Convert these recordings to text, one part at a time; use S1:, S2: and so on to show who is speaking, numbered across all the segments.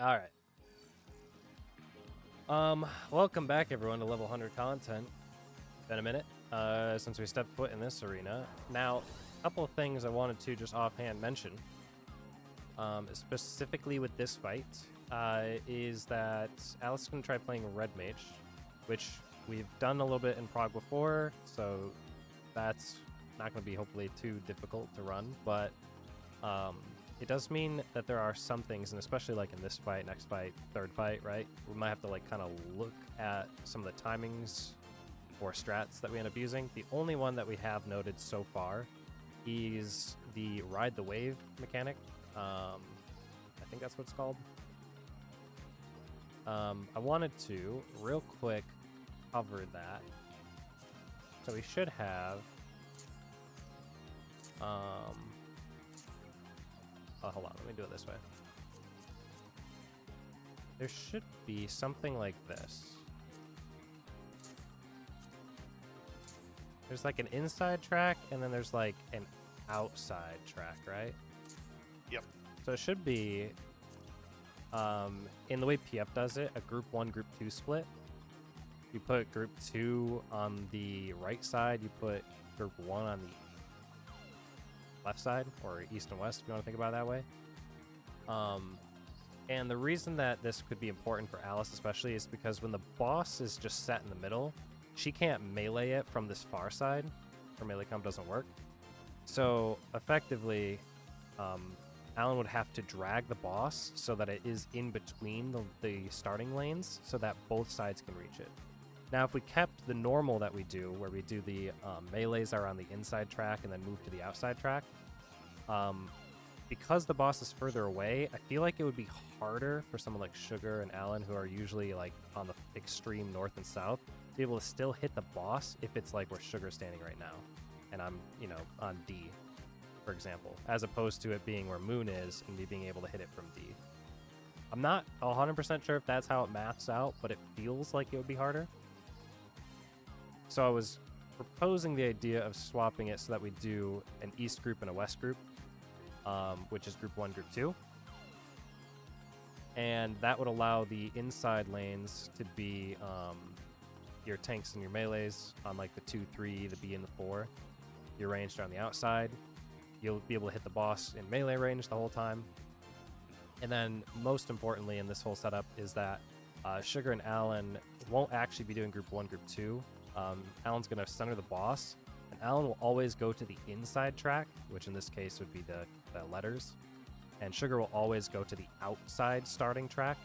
S1: All right. Welcome back, everyone, to Level 100 content. Been a minute since we stepped foot in this arena. Now, a couple of things I wanted to just offhand mention, specifically with this fight, is that Alice is going to try playing Red Mage, which we've done a little bit in prog before, so that's not going to be hopefully too difficult to run, but it does mean that there are some things, and especially like in this fight, next fight, third fight, right? We might have to like kind of look at some of the timings or strats that we end up using. The only one that we have noted so far is the ride the wave mechanic. I think that's what it's called. I wanted to real quick cover that. So we should have oh, hold on, let me do it this way. There should be something like this. There's like an inside track, and then there's like an outside track, right?
S2: Yep.
S1: So it should be, in the way PF does it, a Group 1, Group 2 split. You put Group 2 on the right side, you put Group 1 on the left side, or east and west, if you want to think about it that way. And the reason that this could be important for Alice especially is because when the boss is just set in the middle, she can't melee it from this far side. Her melee comp doesn't work. So effectively, Alan would have to drag the boss so that it is in between the starting lanes so that both sides can reach it. Now, if we kept the normal that we do, where we do the melees are on the inside track and then move to the outside track, because the boss is further away, I feel like it would be harder for someone like Sugar and Alan, who are usually like on the extreme north and south, to be able to still hit the boss if it's like where Sugar's standing right now, and I'm, you know, on D, for example, as opposed to it being where Moon is and me being able to hit it from D. I'm not 100% sure if that's how it maths out, but it feels like it would be harder. So I was proposing the idea of swapping it so that we do an East group and a West group, which is Group 1, Group 2. And that would allow the inside lanes to be your tanks and your melees on like the 2, 3, the B, and the 4. Your ranged are on the outside. You'll be able to hit the boss in melee range the whole time. And then most importantly in this whole setup is that Sugar and Alan won't actually be doing Group 1, Group 2. Alan's going to center the boss, and Alan will always go to the inside track, which in this case would be the letters, and Sugar will always go to the outside starting track,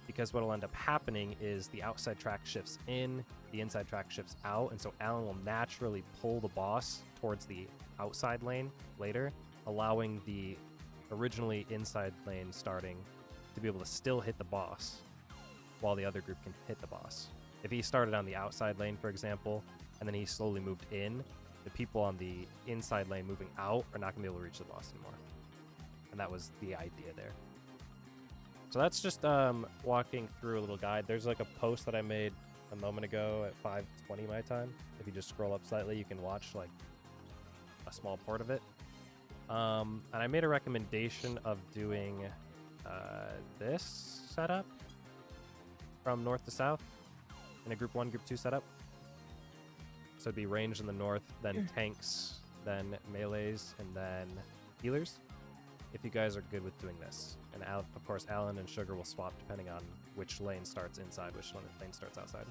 S1: because what will end up happening is the outside track shifts in, the inside track shifts out, and so Alan will naturally pull the boss towards the outside lane later, allowing the originally inside lane starting to be able to still hit the boss while the other group can hit the boss. If he started on the outside lane, for example, and then he slowly moved in, the people on the inside lane moving out are not going to be able to reach the boss anymore. And that was the idea there. So that's just walking through a little guide. There's like a post that I made a moment ago at 5:20 my time. If you just scroll up slightly, you can watch like a small part of it. And I made a recommendation of doing this setup from north to south in a Group 1, Group 2 setup. So it'd be ranged in the north, then tanks, then melees, and then healers, if you guys are good with doing this. And of course, Alan and Sugar will swap depending on which lane starts inside, which lane starts outside.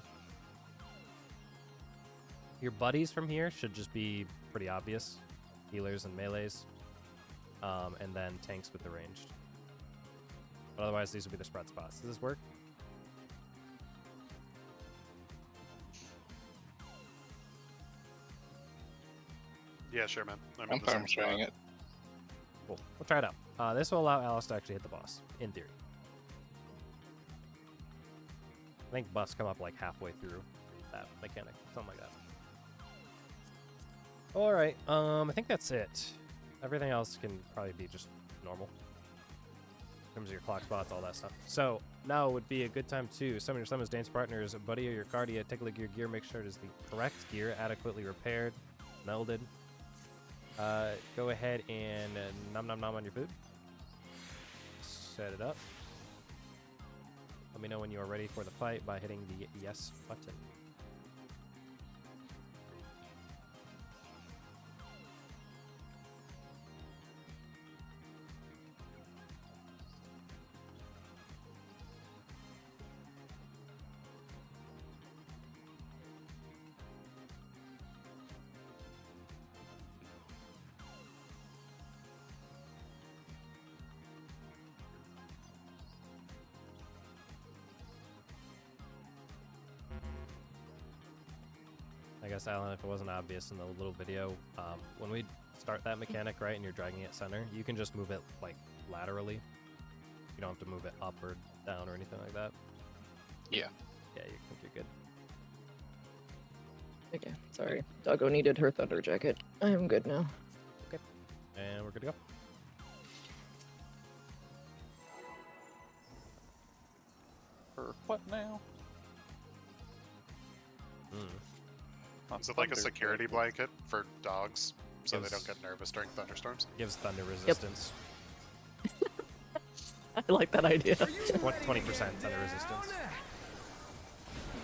S1: Your buddies from here should just be pretty obvious. Healers and melees, and then tanks with the ranged. But otherwise, these would be the spread spots. Does this work?
S2: Yeah, sure, man.
S3: I'm fine with trying it.
S1: Cool. We'll try it out. This will allow Alice to actually hit the boss, in theory. I think buffs come up like halfway through that mechanic, something like that. All right, I think that's it. Everything else can probably be just normal. In terms of your clock spots, all that stuff. So now would be a good time to summon your summons, dance partners, buddy, or your cardia. Take a look at your gear, make sure it is the correct gear, adequately repaired, melded. Go ahead and nom nom nom on your food. Set it up. Let me know when you are ready for the fight by hitting the yes button. I guess, Alan, if it wasn't obvious in the little video, when we start that mechanic, right, and you're dragging it center, you can just move it, like, laterally. You don't have to move it up or down or anything like that.
S3: Yeah.
S1: Yeah, you think you're good.
S4: Okay, sorry. Doggo needed her thunder jacket. I am good now.
S1: Okay. And we're good to go.
S3: For what now? Not
S2: Is it like a
S3: thunder,
S2: security
S3: but-
S2: blanket for dogs so they
S1: Gives-
S2: don't get nervous during thunderstorms?
S1: Gives thunder resistance.
S4: I like that idea.
S1: 20% thunder resistance.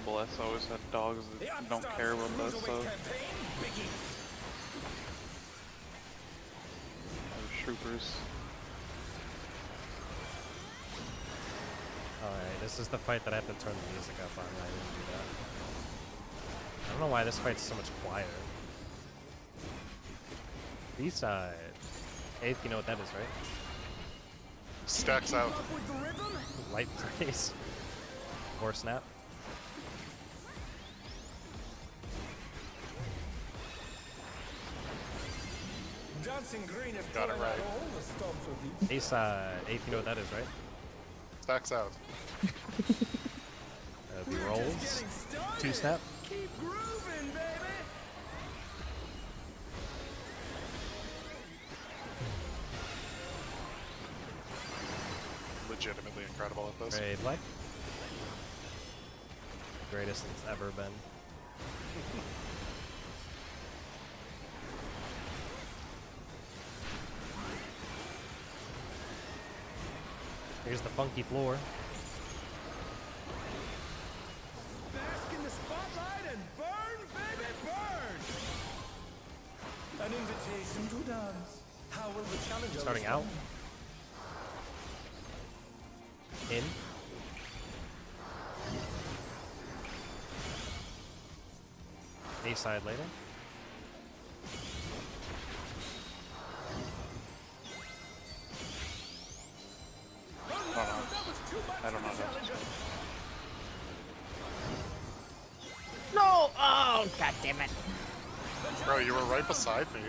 S3: Bless always had dogs that don't care about that stuff. Those troopers.
S1: Alright, this is the fight that I have to turn the music up on. I didn't do that. I don't know why this fight's so much quieter. B-side. 8th, you know what that is, right?
S2: Stacks out.
S1: Light face. Or snap.
S2: Got it right.
S1: A-side. 8th, you know what that is, right?
S2: Stacks out.
S1: That'd be rolls. 2 snap.
S2: Legitimately incredible at this.
S1: Raid like. Greatest it's ever been. Here's the funky floor.
S5: Bask in the spotlight and burn, baby, burn! An invitation to dance. How will the challenger
S1: Starting out. In. A side later.
S3: I don't know that.
S4: No! Oh, god damn it.
S2: Bro, you were right beside me.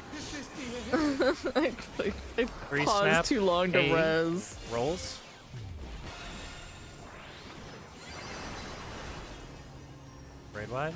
S4: I
S1: Free
S4: paused
S1: snap.
S4: too long to
S1: A.
S4: res.
S1: Rolls. Raid wide.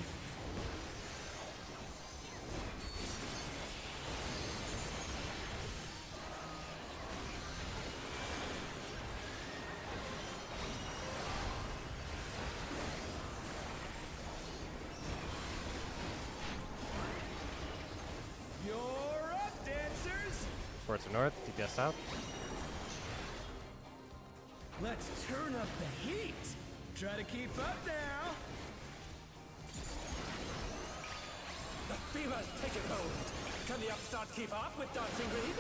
S5: You're up, dancers!
S1: Towards the north. DPS south.
S5: Let's turn up the heat. Try to keep up now. The fever's taken hold. Can the upstart keep up with Dancing Greed?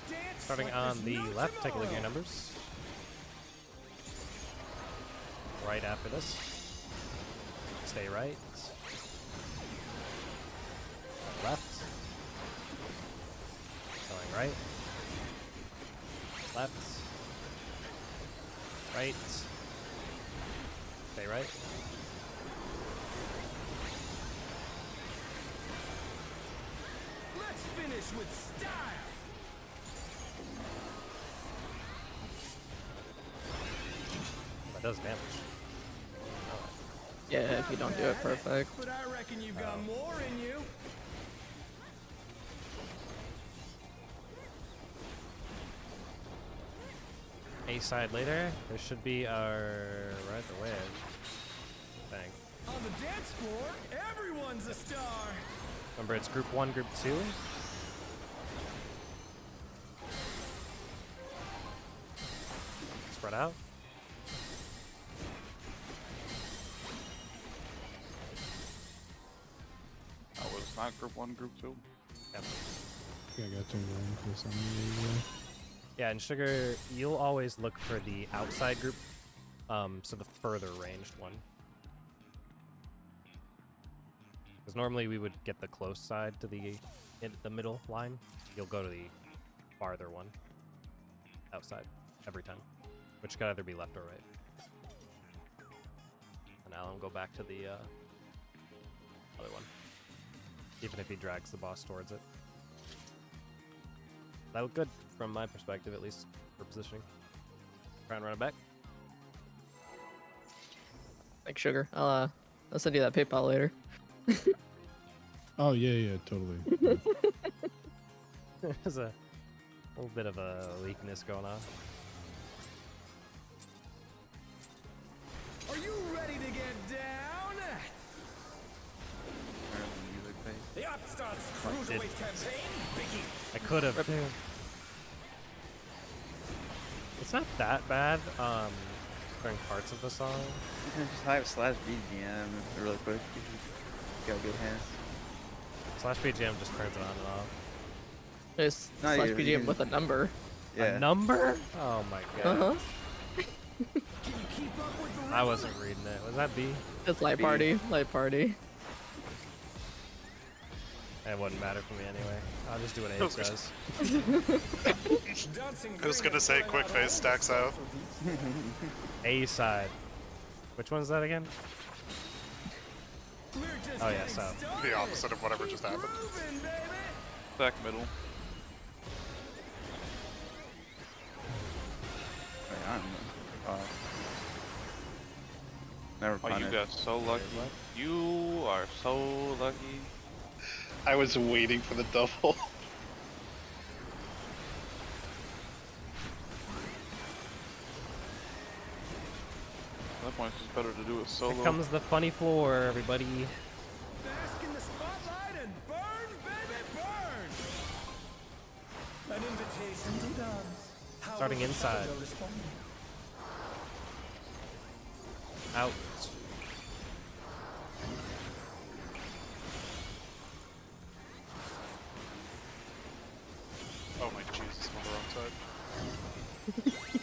S5: Dance
S1: Starting
S5: like
S1: on
S5: there's
S1: the
S5: no
S1: left. Take a look at your
S5: tomorrow.
S1: numbers. Right after this. Stay right. Left. Going right. Left. Right. Stay right.
S5: Let's finish with style.
S1: That does damage.
S4: Yeah, if you don't do it perfect.
S5: But I reckon you've got more in you.
S1: A side later. There should be our right the way. Bang.
S5: On the dance floor, everyone's a star.
S1: Remember, it's group 1, group 2. Spread out.
S3: That was not group 1, group 2.
S1: Yep.
S6: Yeah, I got to room for some reason.
S1: Yeah, and Sugar, you'll always look for the outside group, so the further ranged one. Because normally we would get the close side to the middle line. You'll go to the farther one, outside, every time, which could either be left or right. And Alan will go back to the other one, even if he drags the boss towards it. That looked good from my perspective, at least for positioning. Try and run it back.
S4: Thanks, Sugar. I'll send you that PayPal later.
S6: Oh yeah, totally.
S1: There's a little bit of a weakness going on.
S5: Are you ready to get down?
S3: There's the music base.
S5: The Upstarts Cruiserweight campaign begins.
S1: I could have. It's not that bad. During parts of the song.
S7: You can just type /BGM really quick. You got good hands.
S1: /BGM just turns it on and off.
S4: Just
S7: No,
S4: slash
S7: you
S4: BGM
S7: can-
S4: with a number.
S7: Yeah.
S1: A number? Oh my god.
S4: Uh-huh.
S5: Can you keep up with the
S1: I wasn't reading it. Was that B?
S4: It's light
S7: B.
S4: party. Light party.
S1: It wouldn't matter for me anyway. I'll just do what
S2: It
S1: Abe
S2: was-
S1: does.
S5: dancing
S2: I was gonna say quick phase stacks out.
S1: A side. Which one's that again?
S5: We're just
S1: Oh, yeah,
S5: getting
S1: so.
S5: started.
S2: The opposite of whatever just happened.
S5: Groovin', baby.
S3: Stack middle.
S7: Wait, I don't know. Never
S3: Oh, you
S7: punished.
S3: got so lucky. You are so lucky.
S8: I was waiting for the double.
S3: At that point, it's just better to do it solo.
S1: Here comes the funny floor, everybody.
S5: Bask in the spotlight and burn, baby, burn. An invitation to dance. How
S1: Starting
S5: will the
S1: inside.
S5: shadow respond?
S1: Out.
S2: Oh my Jesus, I'm on the wrong side.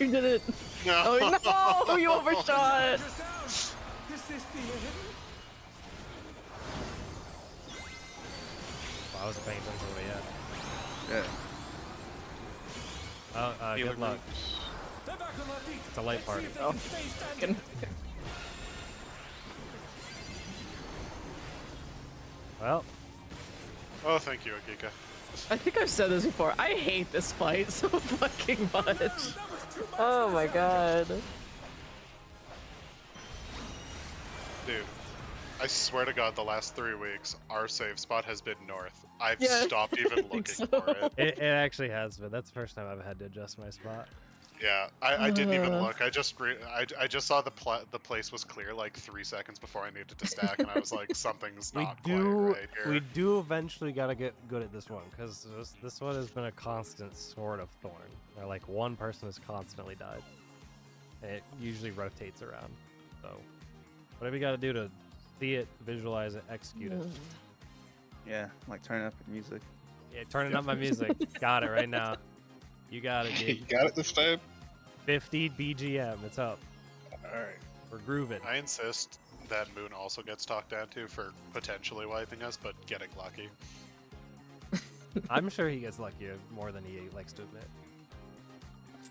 S4: You did it.
S2: No.
S4: Oh no! You overshot.
S5: Just down. Is this the hidden?
S1: Well, I wasn't paying attention to what he had.
S7: Yeah.
S1: Oh,
S3: Healer
S1: good luck.
S3: groups.
S5: They're back on their feet.
S1: It's a light
S5: Let's see
S1: party.
S5: if they can stay standing.
S1: Well,
S2: Oh, thank you, Agika.
S4: I think I've said this before. I hate this fight so fucking much.
S5: That was too much.
S4: Oh my god.
S2: Dude, I swear to God, the last 3 weeks, our save spot has been north. I've
S4: Yeah,
S2: stopped even looking
S4: so.
S2: for it.
S1: it actually has been. That's the first time I've had to adjust my spot.
S2: Yeah, I didn't even
S4: Uh.
S2: look. I just saw the place was clear like 3 seconds before I needed to stack, and I was like, something's not quite right here.
S1: We do eventually gotta get good at this one, because this one has been a constant sword of thorn. Where like one person has constantly died. And it usually rotates around. So whatever you gotta do to see it, visualize it, execute it.
S7: Yeah, like turn up the music.
S1: Yeah, turning up my music. Got it right now. You got it,
S8: You
S1: dude.
S8: got it this time?
S1: 50 BGM. It's up.
S8: Alright.
S1: We're grooving.
S2: I insist that Moon also gets talked down to for potentially wiping us, but getting lucky.
S1: I'm sure he gets luckier more than he likes to admit.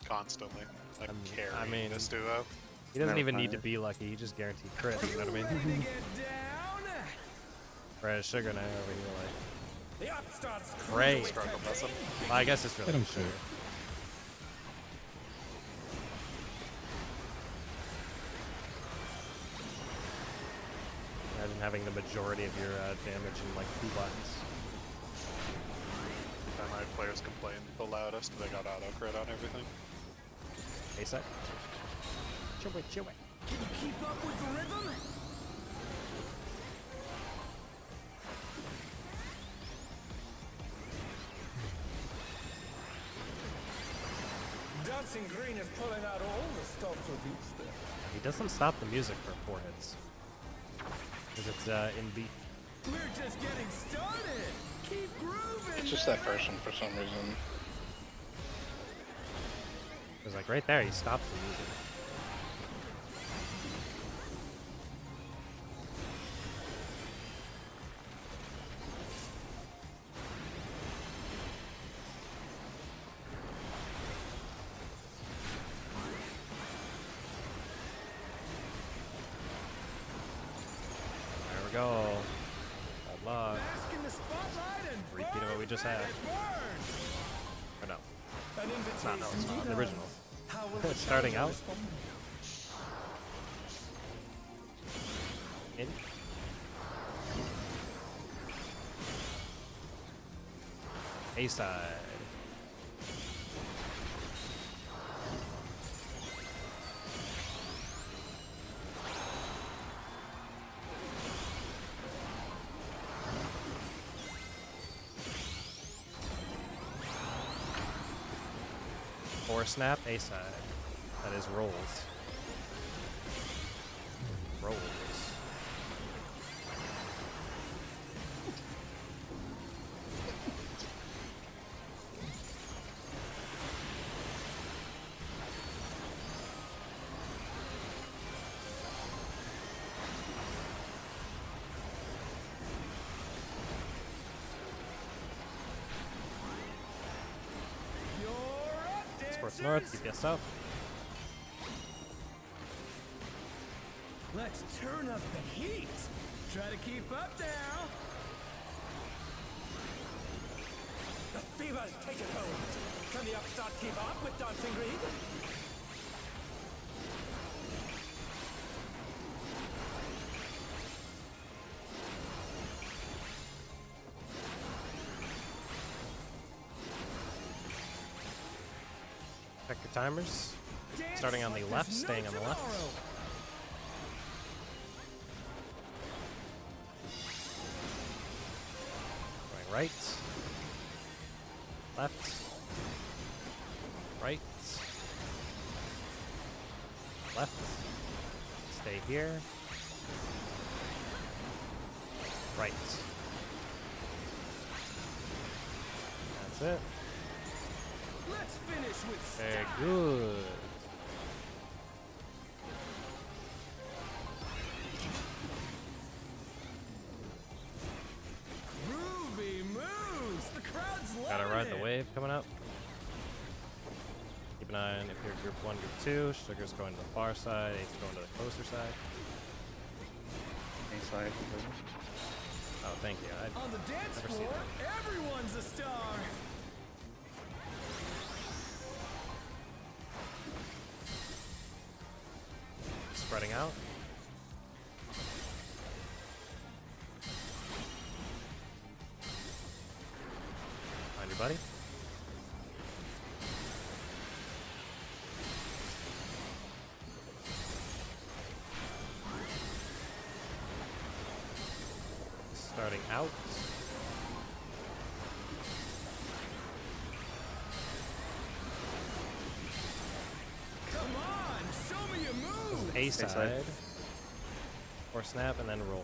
S2: Constantly. I'm carrying
S1: I mean,
S2: this duo.
S1: He doesn't
S7: Never
S1: even need
S7: mind
S1: to
S7: it.
S1: be lucky. He just guaranteed crit. You know what I
S5: Ready to
S1: mean?
S5: get down?
S1: Whereas Sugar and I over here
S5: The Upstarts
S1: Great.
S5: Cruiserweight
S2: Struggle
S5: campaign.
S2: lesson.
S1: like, well, I guess it's really
S6: Get him
S1: Sugar.
S6: shit.
S1: Imagine having the majority of your damage in like 2 buttons.
S2: And my players complained the loudest, they got auto crit on everything.
S1: A-side. Chill it, chill it.
S5: Can you keep up with the rhythm? Dancing Green is pulling out all the stops with these there.
S1: He doesn't stop the music for 4 hits. Because it's in beat.
S5: We're just getting started. Keep grooving.
S8: It's just that first one for some reason.
S1: It was like right there, he stops the music. There we go. Bad luck.
S5: Bask in the spotlight and
S1: Repeat of what we just had. Or no.
S5: An
S1: It's not, no, it's
S5: invitation
S1: not.
S5: to
S1: The original.
S5: dance. How will the
S1: Starting
S5: challenger
S1: out.
S5: respond?
S1: In. A-side. Or snap, A-side. That is rolls. Rolls. Sports North, keep your stuff.
S5: Let's turn up the heat. Try to keep up now. The fever's taken hold. Can the upstart keep up with Dancing Green?
S1: Check your timers. Starting on the left, staying on the left. Going right. Left. Right. Left. Stay here. Right. That's it.
S5: Let's finish with
S1: Very
S5: style.
S1: good.
S5: Groovy moves. The crowd's loving
S1: Gotta ride the
S5: it.
S1: wave coming up. Keep an eye on if you're group 1, group 2. Sugar's going to the far side, 8's going to the closer side.
S7: A-side.
S1: Oh, thank you.
S5: On the dance
S1: Never seen
S5: floor, everyone's a star.
S1: Spreading out. Find your buddy. Starting out.
S5: Come on, show me your move.
S1: A-side.
S7: A-side.
S1: Or snap and then rolls.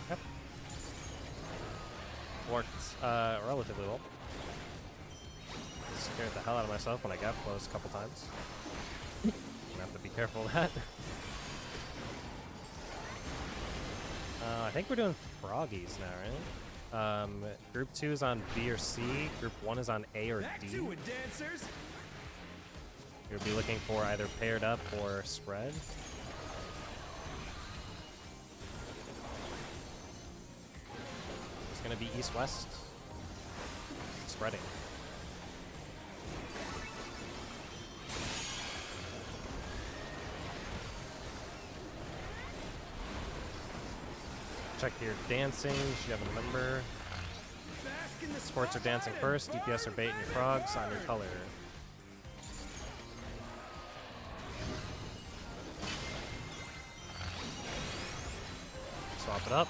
S1: Yep. Worked relatively well. Scared the hell out of myself when I got close a couple times. Gonna have to be careful of that. I think we're doing froggies now, right? Group 2 is on B or C. Group 1 is on A or
S5: Back
S1: D.
S5: to it, dancers.
S1: You'll be looking for either paired up or spread. It's gonna be east-west. Spreading. Check your dancing. Should have a number.
S5: in the
S1: Sports are dancing
S5: spotlight
S1: first,
S5: and
S1: DPS are
S5: burn,
S1: baiting your
S5: baby,
S1: frogs on your
S5: burn.
S1: color. Swap it up.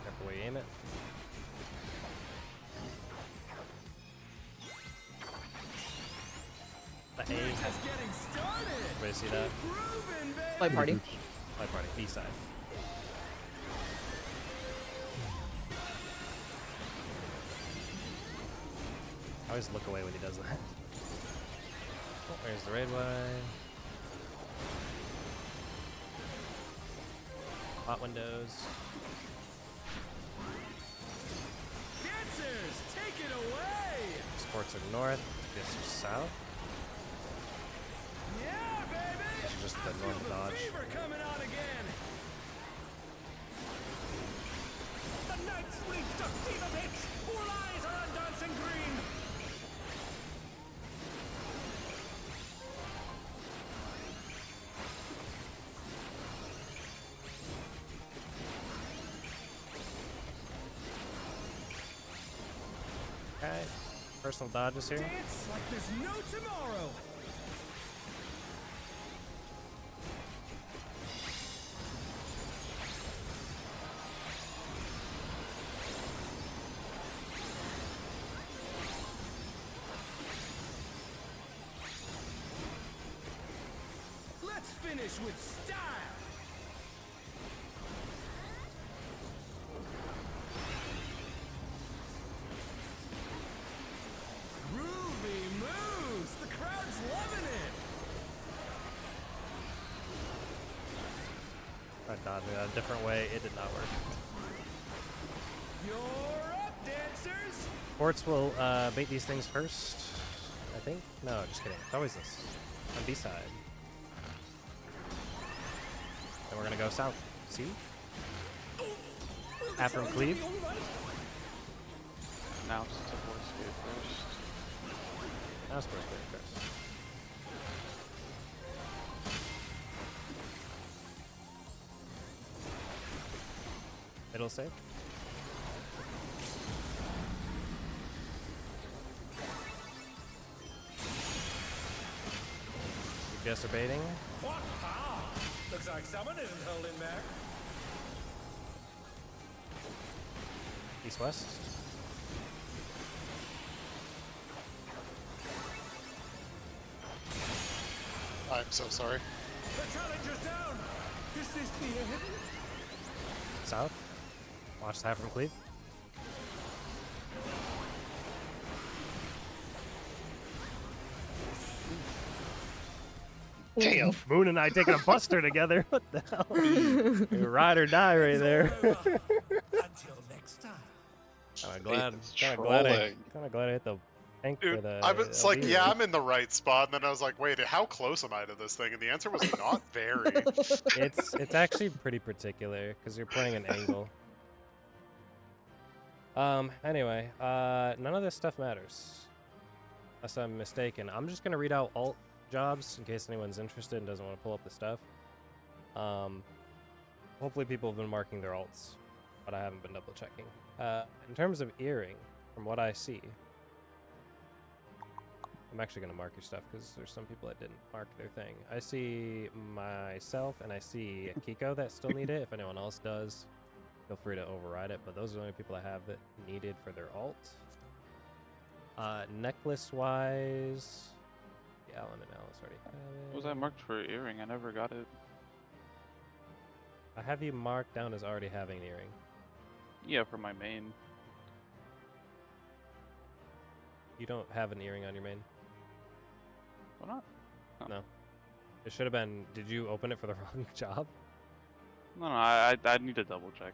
S1: Careful where you aim it. The
S5: We're
S1: A.
S5: just getting started.
S1: Everybody see that?
S5: Groovin', baby.
S4: Play party.
S1: Play party. B side. I always look away when he does that. Oh, there's the raidway. Hot windows.
S5: Dancers, take it away.
S1: Sports are north. This is south.
S5: Yeah, baby.
S1: This is just the
S5: I feel
S1: normal
S5: the
S1: dodge.
S5: fever coming on again. The night's reached a fever pitch. All eyes are on dancing green.
S1: Okay. Personal dodges here.
S5: Dance like there's no tomorrow. Let's finish with style. Groovy moves. The crowd's loving it.
S1: Tried dodging that a different way. It did not work.
S5: You're up, dancers.
S1: Sports will bait these things first, I think. No, just kidding. It's always this. On B side. Then we're gonna go south. See? Afro cleave.
S3: Now it's the voice gate first.
S1: Now sports bait first. Middle safe. DPS are baiting.
S5: What power? Looks like someone isn't holding back.
S1: East west.
S2: I'm so sorry.
S5: The challenger's down. Is this the end?
S1: South. Watch the Afro cleave.
S2: Damn.
S1: Moon and I taking a buster together. What the hell? You're ride or die right there.
S5: Until next time.
S1: Kind
S8: It's
S1: of
S8: trolling.
S1: glad I hit the tank for
S2: Dude,
S1: the.
S2: I was like,
S1: LB.
S2: yeah, I'm in the right spot, and then I was like, wait, how close am I to this thing? And the answer was not very.
S1: It's actually pretty particular because you're playing an angle. Anyway, none of this stuff matters. Unless I'm mistaken. I'm just gonna read out alt jobs in case anyone's interested and doesn't want to pull up the stuff. Hopefully people have been marking their alts, but I haven't been double checking. In terms of earring, from what I see, I'm actually gonna mark your stuff because there's some people that didn't mark their thing. I see myself and I see Kiko that still need it. If anyone else does, feel free to override it, but those are the only people I have that needed for their alt. Necklace wise, Alan and Alice already have it.
S3: Was I marked for earring? I never got it.
S1: I have you marked down as already having an earring.
S3: Yeah, for my main.
S1: You don't have an earring on your main.
S3: Why not? Oh.
S1: No. It should have been. Did you open it for the wrong job?
S3: No, I need to double check.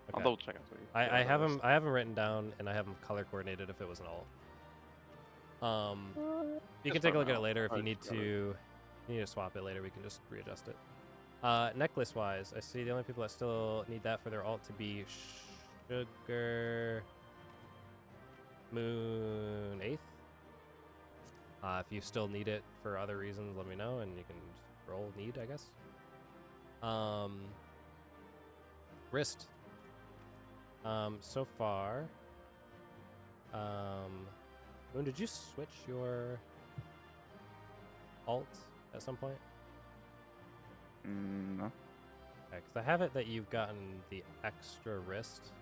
S3: I'll
S1: Okay.
S3: double check after you.
S1: I have them. I have them written down, and I have them color coordinated if it was an alt. You can take a look at it later if you need to. You need to swap it later. We can just readjust it. Necklace wise, I see the only people that still need that for their alt to be Sugar Moon 8th. If you still need it for other reasons, let me know, and you can just roll need, I guess. Wrist. So far, Moon, did you switch your alt at some point?
S7: No.
S1: Okay, because I have it that you've gotten the extra wrist,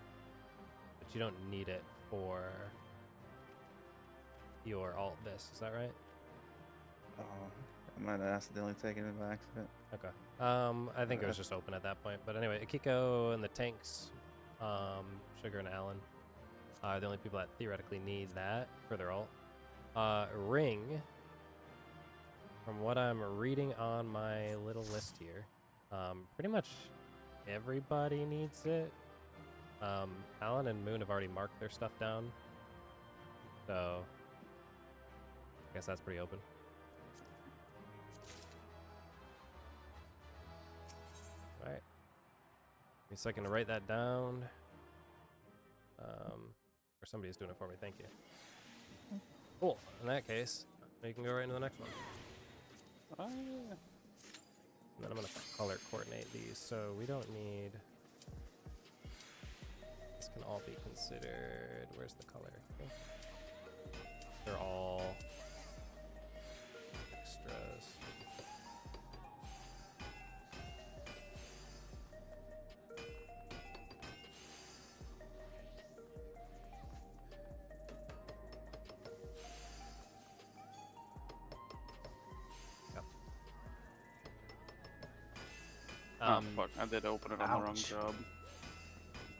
S1: but you don't need it for your alt this. Is that right?
S7: Oh, I might have accidentally taken it by accident.
S1: Okay. I think it was just open at that point. But anyway, Akiko and the tanks, Sugar and Alan, are the only people that theoretically need that for their alt. Ring, from what I'm reading on my little list here, pretty much everybody needs it. Alan and Moon have already marked their stuff down, so I guess that's pretty open. All right, give me a second to write that down. Or somebody's doing it for me. Thank you. Cool. In that case, you can go right into the next one.
S3: Yeah.
S1: And then I'm gonna color coordinate these, so we don't need. This can all be considered. Where's the color? Okay. They're all extras.
S3: Fuck, I did open it on the wrong job.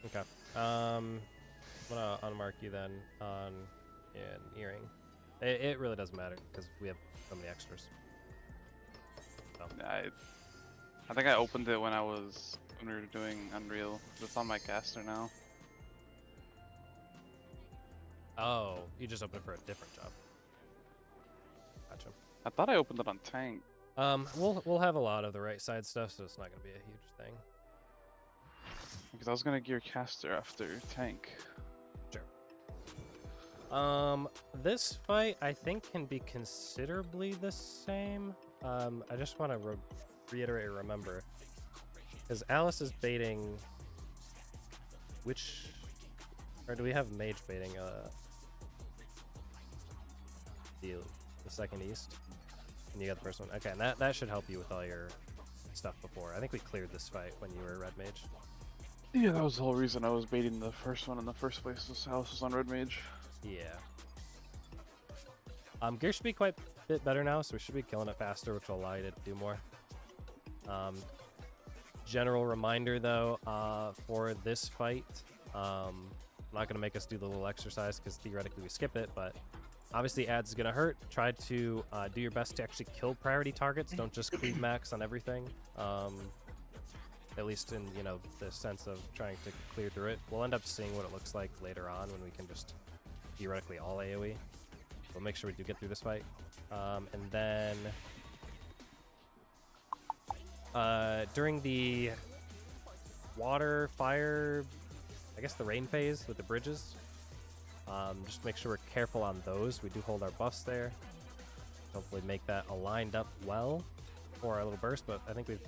S1: Okay. I'm gonna unmark you then on an earring. It really doesn't matter because we have so many extras. So.
S3: I think I opened it when we were doing Unreal. It's on my caster now.
S1: Oh, you just opened it for a different job. Gotcha.
S3: I thought I opened it on Tank.
S1: We'll have a lot of the right side stuff, so it's not gonna be a huge thing.
S3: Because I was gonna gear caster after Tank.
S1: Sure. This fight I think can be considerably the same. I just want to reiterate or remember, because Alice is baiting. Or do we have mage baiting? The second east. And you got the first one. Okay, and that should help you with all your stuff before. I think we cleared this fight when you were red mage.
S3: Yeah, that was the whole reason I was baiting the first one in the first place. This house was on red mage.
S1: Yeah. Gear should be quite a bit better now, so we should be killing it faster, which will allow you to do more. General reminder though, for this fight, I'm not gonna make us do the little exercise because theoretically we skip it, but obviously ads is gonna hurt. Try to do your best to actually kill priority targets. Don't just cleave max on everything. At least in the sense of trying to clear through it. We'll end up seeing what it looks like later on when we can just theoretically all AoE. We'll make sure we do get through this fight. And then during the water, fire, I guess the rain phase with the bridges, just make sure we're careful on those. We do hold our buffs there. Hopefully make that aligned up well for our little burst, but I think we've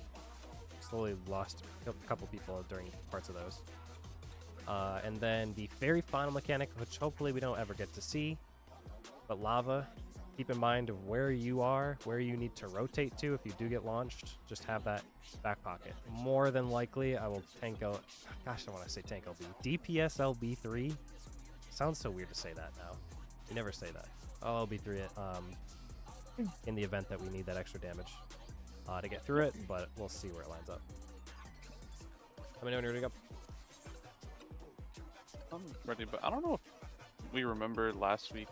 S1: slowly lost a couple people during parts of those. And then the very final mechanic, which hopefully we don't ever get to see, but lava, keep in mind of where you are, where you need to rotate to if you do get launched. Just have that back pocket. More than likely, I will tank out. Gosh, I want to say tank LB. DPS LB3. Sounds so weird to say that now. You never say that. I'll LB3 it in the event that we need that extra damage to get through it, but we'll see where it lines up. Let me know when you're ready to go.
S3: I'm ready, but I don't know if we remember last week.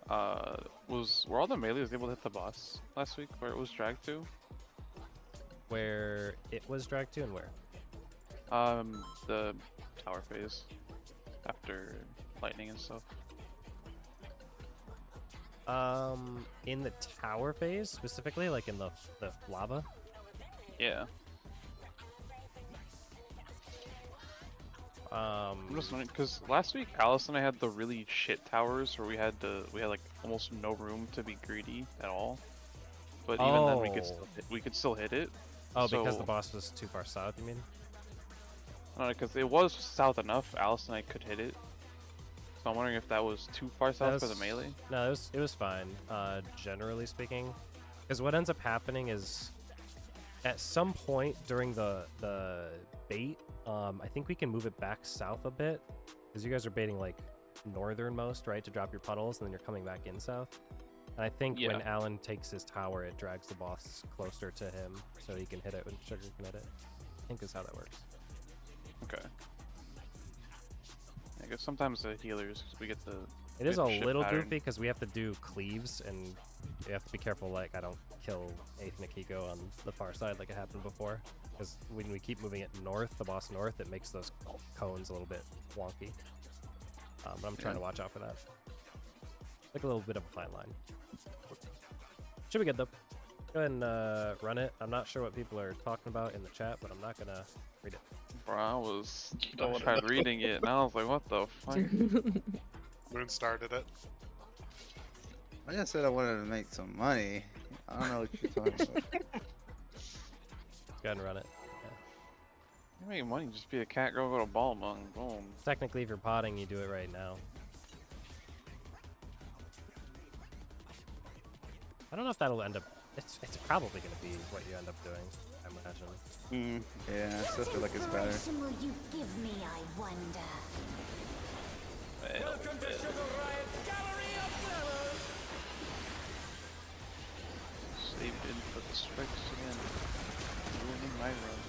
S3: Were all the melees able to hit the boss last week where it was dragged to?
S1: Where it was dragged to and where?
S3: The tower phase after lightning and stuff.
S1: In the tower phase specifically, like in the lava.
S3: Yeah.
S1: I'm
S3: just wondering because last week Alice and I had the really shit towers where we had like almost no room to be greedy at all. But even then we could still hit it.
S1: Oh, so, because the boss was too far south, you mean?
S3: I don't know, because it was south enough. Alice and I could hit it. So I'm wondering if that was too far south for the melee.
S1: No, it was fine. Generally speaking, because what ends up happening is, at some point during the bait, I think we can move it back south a bit, because you guys are baiting like northernmost, right, to drop your puddles, and then you're coming back in south. And I think when Alan takes his tower, it drags the boss closer to him, so he can hit it when Sugar can hit it. I think is how that works.
S3: Okay. I guess sometimes the healers, we get the.
S1: It is a
S3: ship
S1: little
S3: pattern.
S1: goofy because we have to do cleaves, and you have to be careful, like, I don't kill 8th Nikiko on the far side like it happened before. Because when we keep moving it north, the boss north, it makes those cones a little bit wonky. But I'm trying to watch out for that. Like a little bit of a fine line. Should be good though. Go ahead and run it. I'm not sure what people are talking about in the chat, but I'm not gonna read it.
S3: Bro, I tried reading it and I was like, what the fuck?
S2: Moon started it.
S7: I just said I wanted to make some money. I don't know what you're talking about.
S1: Go ahead and run it.
S3: You make money, just be a cat girl, go to ball among, boom.
S1: Technically, if you're potting, you do it right now. I don't know if that'll end up. It's probably gonna be what you end up doing, I imagine.
S7: Yeah, I still feel like it's better.
S9: Will you give me, I wonder?
S5: Welcome to Sugar Riot's Gallery of Fellas!
S3: Saved in for the strikes again. Ruining my run.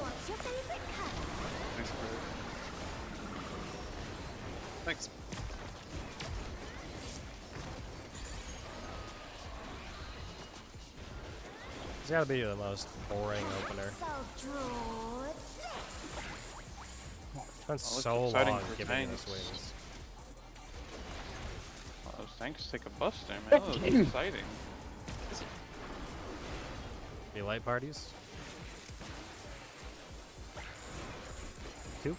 S9: What's your favorite color?
S2: Thanks, bro. Thanks.
S1: It's gotta be the most boring opener.
S9: So draw this.
S1: It's been
S3: looks
S1: so
S3: exciting
S1: long
S3: for
S1: giving us
S3: tanks.
S1: wings.
S3: Oh, those tanks take a bust there, man. That was exciting.
S1: Any light parties? 2?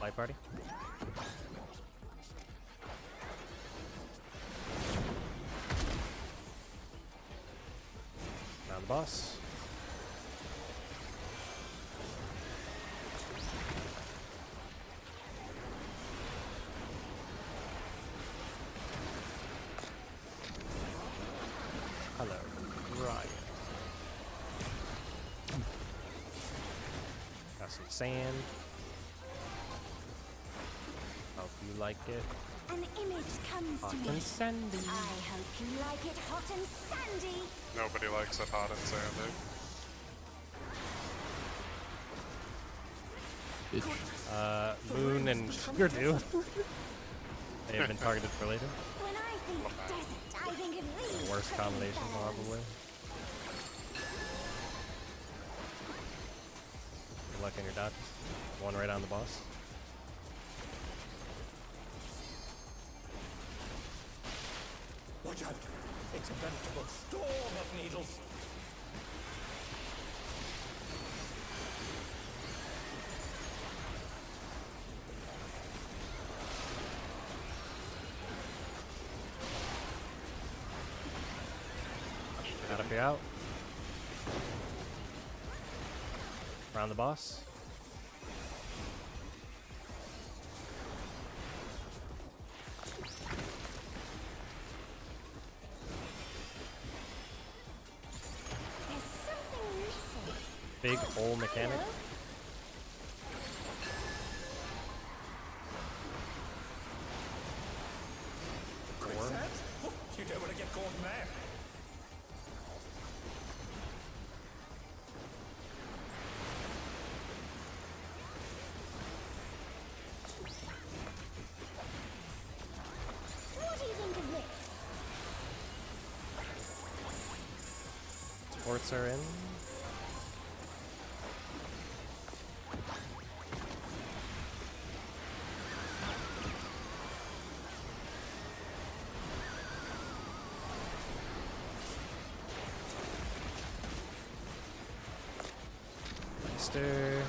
S1: Light party? Round the boss. Hello, Ryan. Got some sand. Hope you like it.
S9: An image comes
S1: Hot
S9: to me.
S1: and sandy.
S9: I hope you like it hot and sandy.
S2: Nobody likes it hot and sandy.
S1: Moon and Sugar do. They have been targeted for later.
S9: When I think desert, I think of these.
S1: The worst combination, probably. Good luck in your dodges. One right on the boss.
S5: Watch out! It's a veritable storm of needles.
S1: Out if you're out. Round the boss.
S9: There's something missing.
S1: Big hole mechanic. Four.
S5: You don't want to get caught in there.
S9: What do you think of this?
S1: Sports are in. Meister.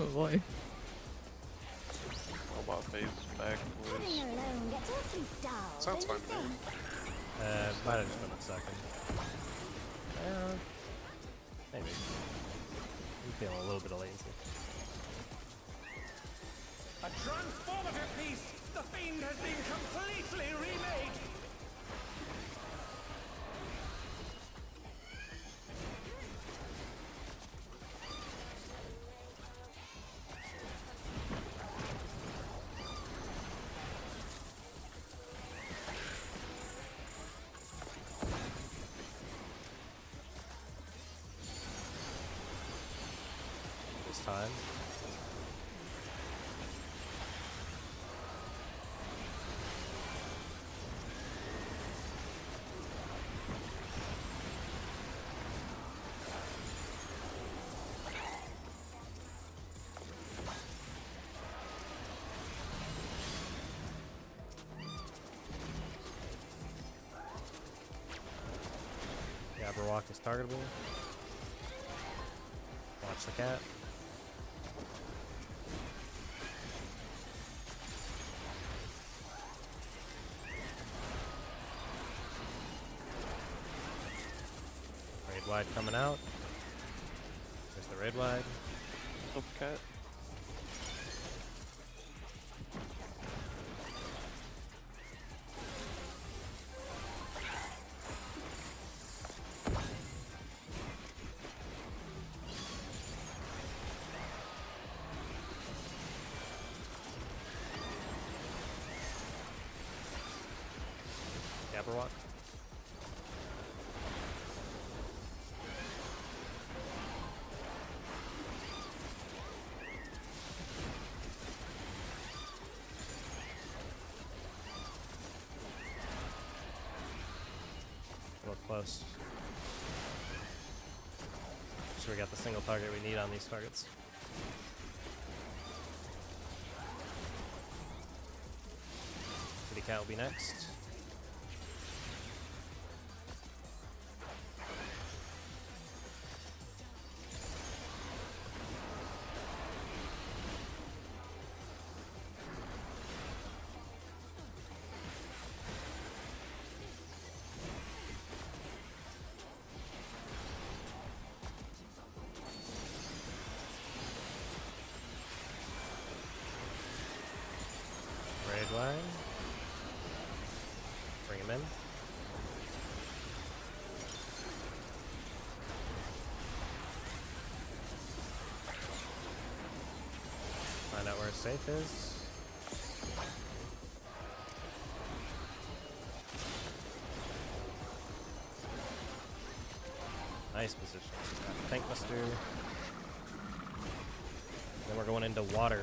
S4: Oh boy.
S3: Robot phase back,
S9: Putting
S3: boys.
S9: her alone gets awfully dull.
S2: Sounds
S9: don't
S2: fine
S9: you
S2: to me.
S9: think?
S1: Might have just been a second. Maybe. I'm feeling a little bit of latency.
S5: A transformative piece! The Fiend has been completely remade!
S1: This time. Jabberwock is targetable. Watch the cat. Raid wide coming out. There's the raid wide.
S3: Help cat.
S1: Jabberwock. Look close. So we got the single target we need on these targets. Kitty cat will be next. Raid line. Bring him in. Find out where his safe is. Nice position. Got Tank Buster. Then we're going into water.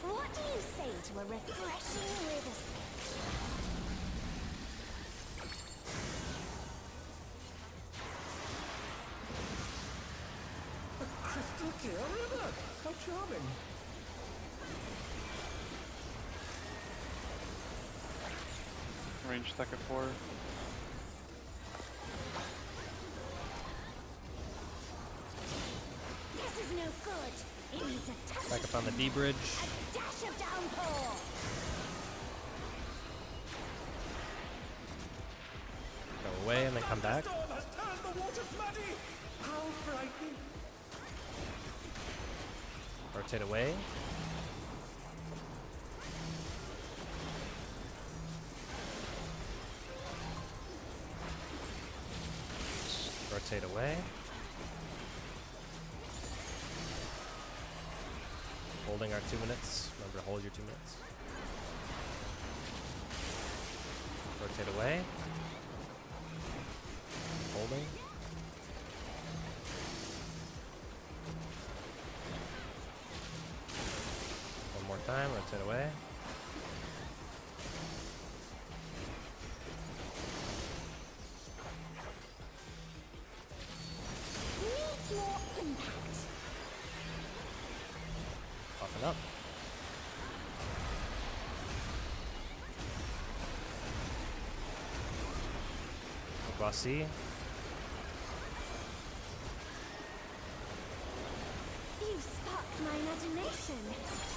S9: What do you say to a refreshing river sketch?
S5: A crystal clear river! How charming!
S3: Range stack at 4.
S9: This is no good. It needs a touch
S1: Back up on the D bridge.
S9: a dash of downpour.
S1: Go away and then come back.
S5: The storm has turned the waters muddy! How frightening!
S1: Rotate away. Rotate away. Holding our 2 minutes. Remember to hold your 2 minutes. Rotate away. Holding. One more time, rotate away.
S9: Needs more impact.
S1: Popping up. Voici.
S9: You sparked my imagination.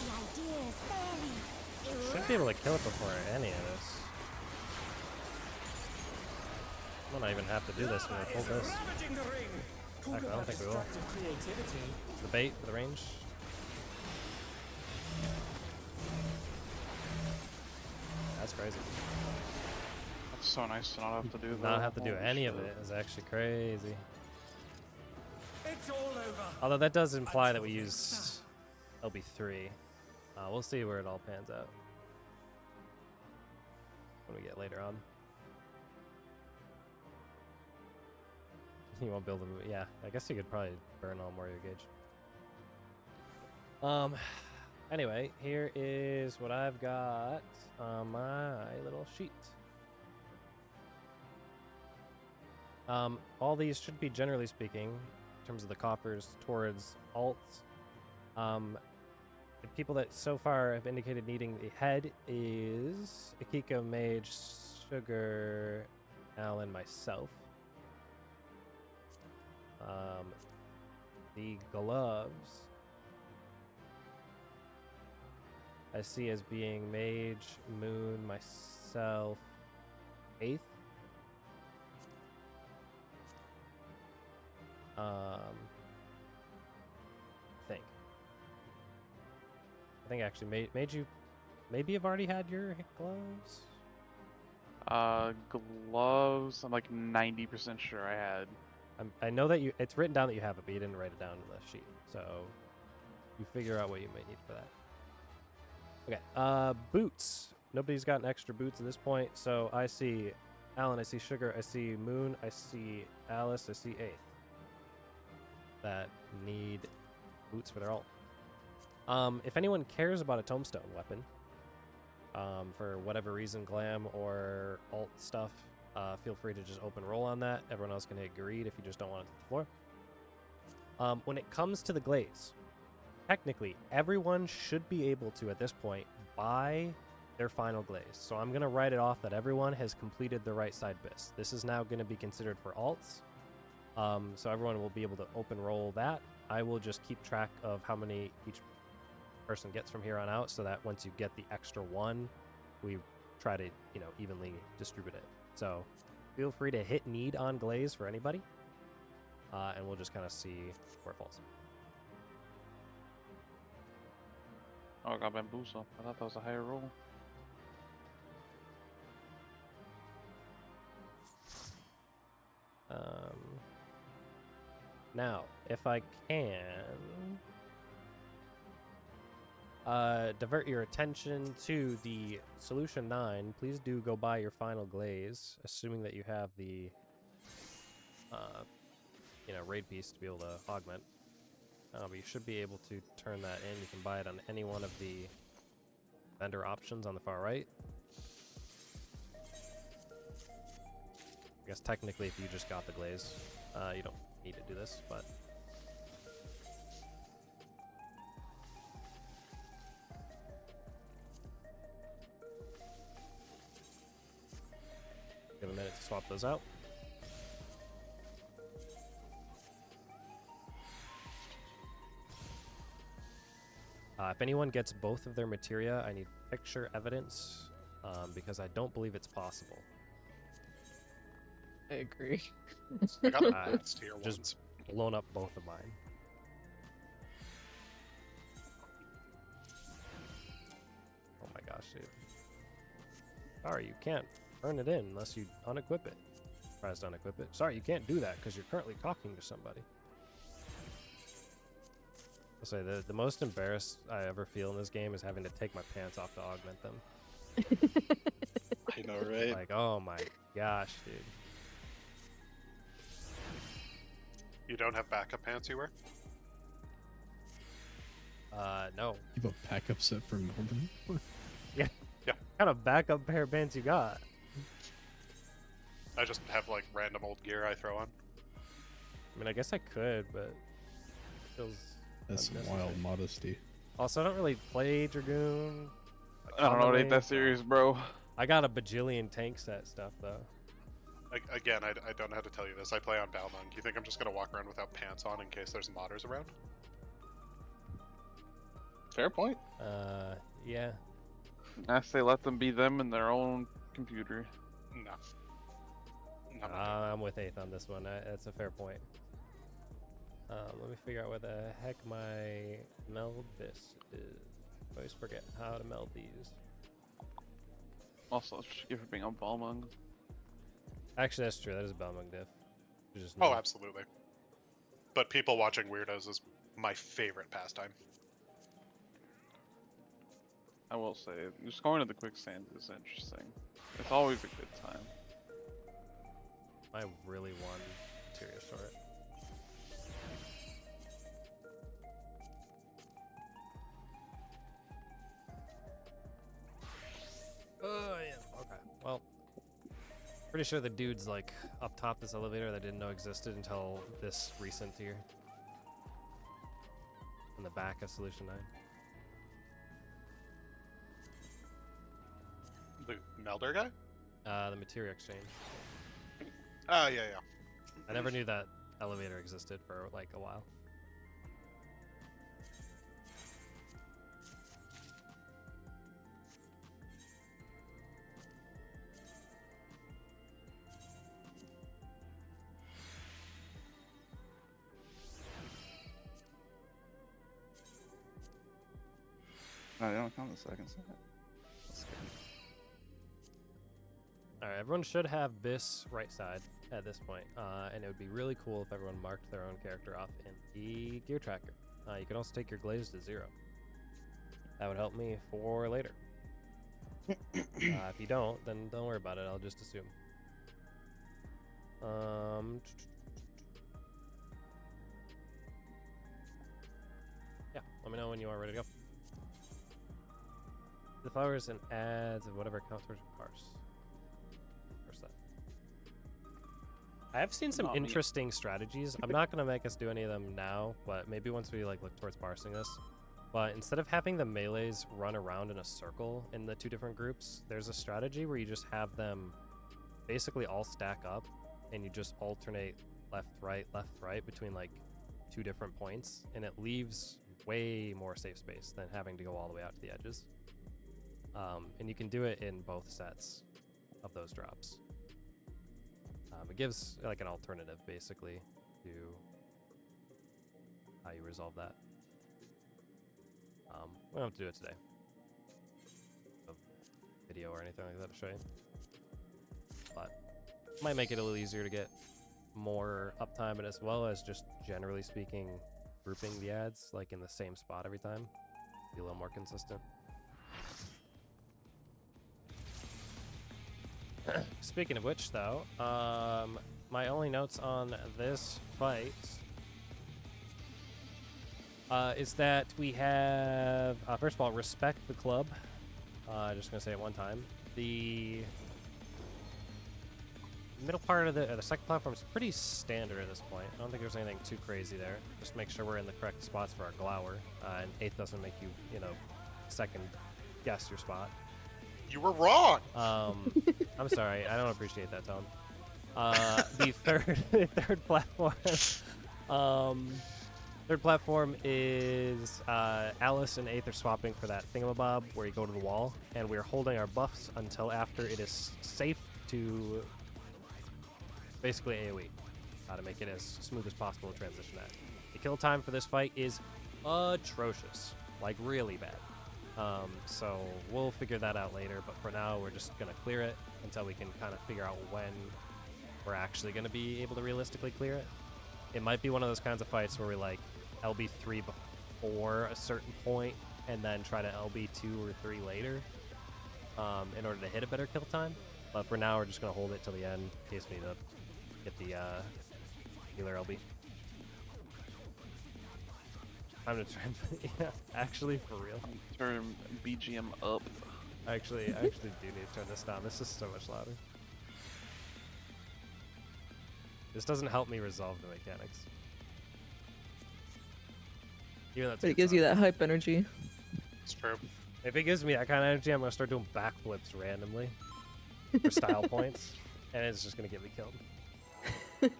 S9: The idea is very
S1: Should be able to kill it before any of this. I don't even have to do this when I pull this. Heck, I don't think we will. It's the bait for the range. That's crazy.
S3: That's so nice to not have to do that.
S1: Not have to do any of it is actually crazy. Although that does imply that we use LB3. We'll see where it all pans out when we get later on. You won't build them. Yeah, I guess you could probably burn all more of your gauge. Anyway, here is what I've got on my little sheet. All these should be, generally speaking, in terms of the coffers, towards alts. The people that so far have indicated needing the head is Akiko, Mage, Sugar, Alan, myself. The gloves I see as being Mage, Moon, myself, 8th. I think actually made you maybe have already had your gloves.
S3: Gloves. I'm like 90% sure I had.
S1: I know that it's written down that you have it, but you didn't write it down in the sheet. So you figure out what you may need for that. Okay. Boots. Nobody's gotten extra boots at this point. So I see Alan, I see Sugar, I see Moon, I see Alice, I see 8th that need boots for their ult. If anyone cares about a tombstone weapon, for whatever reason, glam or alt stuff, feel free to just open roll on that. Everyone else can hit greed if you just don't want it to the floor. When it comes to the glaze, technically everyone should be able to, at this point, buy their final glaze. So I'm going to write it off that everyone has completed the right side bis. This is now going to be considered for alts. So everyone will be able to open roll that. I will just keep track of how many each person gets from here on out, so that once you get the extra one, we try to, evenly distribute it. So feel free to hit need on glaze for anybody, and we'll just kind of see where it falls.
S3: Oh, I got bamboozled. I thought that was a higher roll.
S1: Now, if I can divert your attention to the solution 9, please do go buy your final glaze, assuming that you have the raid piece to be able to augment. But you should be able to turn that in. You can buy it on any one of the vendor options on the far right. I guess technically if you just got the glaze, you don't need to do this, but give a minute to swap those out. If anyone gets both of their materia, I need picture evidence, because I don't believe it's possible.
S4: I agree.
S2: I got the tier
S1: just
S2: ones.
S1: blown up both of mine. Oh my gosh, dude. Sorry, you can't turn it in unless you unequip it. Tries to unequip it. Sorry, you can't do that because you're currently talking to somebody. I'll say the most embarrassed I ever feel in this game is having to take my pants off to augment them.
S8: I know, right?
S1: Like, oh my gosh, dude.
S2: You don't have backup pants you wear?
S1: No.
S6: You have a backup set for Melbourne?
S1: Yeah.
S2: Yeah.
S1: What kind of backup pair of pants you got?
S2: I just have like random old gear I throw on.
S1: I mean, I guess I could, but it feels
S6: That's some
S1: unnecessary.
S6: wild modesty.
S1: Also, I don't really play Dragoon.
S3: I don't know, it ain't that
S1: so-
S3: serious, bro.
S1: I got a bajillion tank set stuff though.
S2: Again, I don't know how to tell you this. I play on Balmung. You think I'm just gonna walk around without pants on in case there's modders around?
S8: Fair point.
S1: Yeah.
S3: I say let them be them in their own computer.
S2: No. I'm not doing
S1: I'm with Eighth on this one. That's a fair point. Let me figure out where the heck my meld this is. I always forget how to meld these.
S3: Also, forgive for being on Balmung.
S1: Actually, that's true. That is a Balmung diff. Just
S2: Oh, absolutely. But people watching weirdos is my favorite pastime.
S3: I will say, just going to the quicksand is interesting. It's always a good time.
S1: I really want Materia Short. Oh, yeah. Okay. Well, pretty sure the dude's like up top this elevator that I didn't know existed until this recent here. In the back of Solution 9.
S2: The Melder guy?
S1: The Materia Exchange.
S2: Oh, yeah.
S1: I never knew that elevator existed for like a while.
S7: Oh, they don't count the second set. That's good.
S1: Alright, everyone should have this right side at this point, and it would be really cool if everyone marked their own character off in the gear tracker. You can also take your glaze to 0. That would help me for later. If you don't, then don't worry about it, I'll just assume. Yeah, let me know when you are ready to go. The flowers and adds of whatever counts towards your parse. I have seen some
S3: Not me.
S1: interesting strategies. I'm not gonna make us do any of them now, but maybe once we like look towards parsing this. But instead of having the melees run around in a circle in the two different groups, there's a strategy where you just have them basically all stack up and you just alternate left, right between like two different points, and it leaves way more safe space than having to go all the way out to the edges. And you can do it in both sets of those drops. It gives like an alternative basically to how you resolve that. We don't have to do it today. A video or anything like that to show you. But might make it a little easier to get more uptime, and as well as just generally speaking, grouping the ads like in the same spot every time. Be a little more consistent. Speaking of which, though, my only notes on this fight is that we have, first of all, respect the club. Just gonna say it one time. The middle part of the second platform is pretty standard at this point. I don't think there's anything too crazy there. Just make sure we're in the correct spots for our glower, and 8th doesn't make you, second guess your spot.
S2: You were wrong!
S1: I'm sorry, I don't appreciate that tone. The third platform is Alice and 8th are swapping for that thingamabob where you go to the wall, and we're holding our buffs until after it is safe to basically AoE, to make it as smooth as possible to transition at. The kill time for this fight is atrocious, like really bad. So we'll figure that out later, but for now we're just gonna clear it until we can kind of figure out when we're actually gonna be able to realistically clear it. It might be one of those kinds of fights where we like LB3 before a certain point and then try to LB2 or 3 later in order to hit a better kill time. But for now we're just gonna hold it till the end in case we need to get the healer LB. I'm gonna try and yeah, actually for real.
S3: Turn BGM up.
S1: I actually do need to turn this down. This is so much louder. This doesn't help me resolve the mechanics. Even that's
S4: But it gives you that hype energy.
S2: It's true.
S1: If it gives me that kind of energy, I'm gonna start doing backflips randomly for style points, and it's just gonna get me killed. All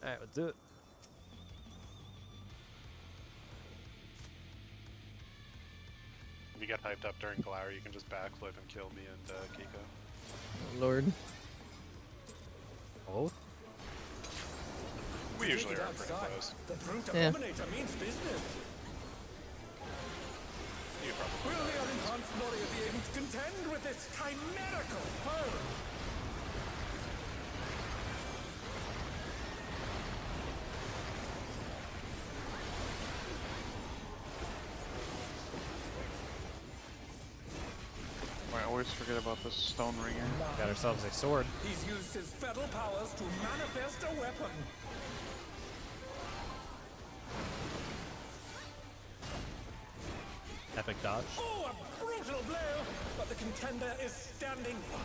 S1: right, let's do it.
S2: If you get hyped up during Glower, you can just backflip and kill me and Kiko.
S4: Oh, Lord.
S1: Both?
S2: We usually are pretty close.
S5: The brute
S4: Yeah.
S5: abominator means business.
S2: You probably.
S5: Will the unenhanced warrior be able to contend with this chimerical foe?
S3: I always forget about this stone ringer.
S1: Got ourselves a sword.
S5: He's used his feral powers to manifest a weapon.
S1: Epic dodge.
S5: Oh, a brutal blow! But the contender is standing fine.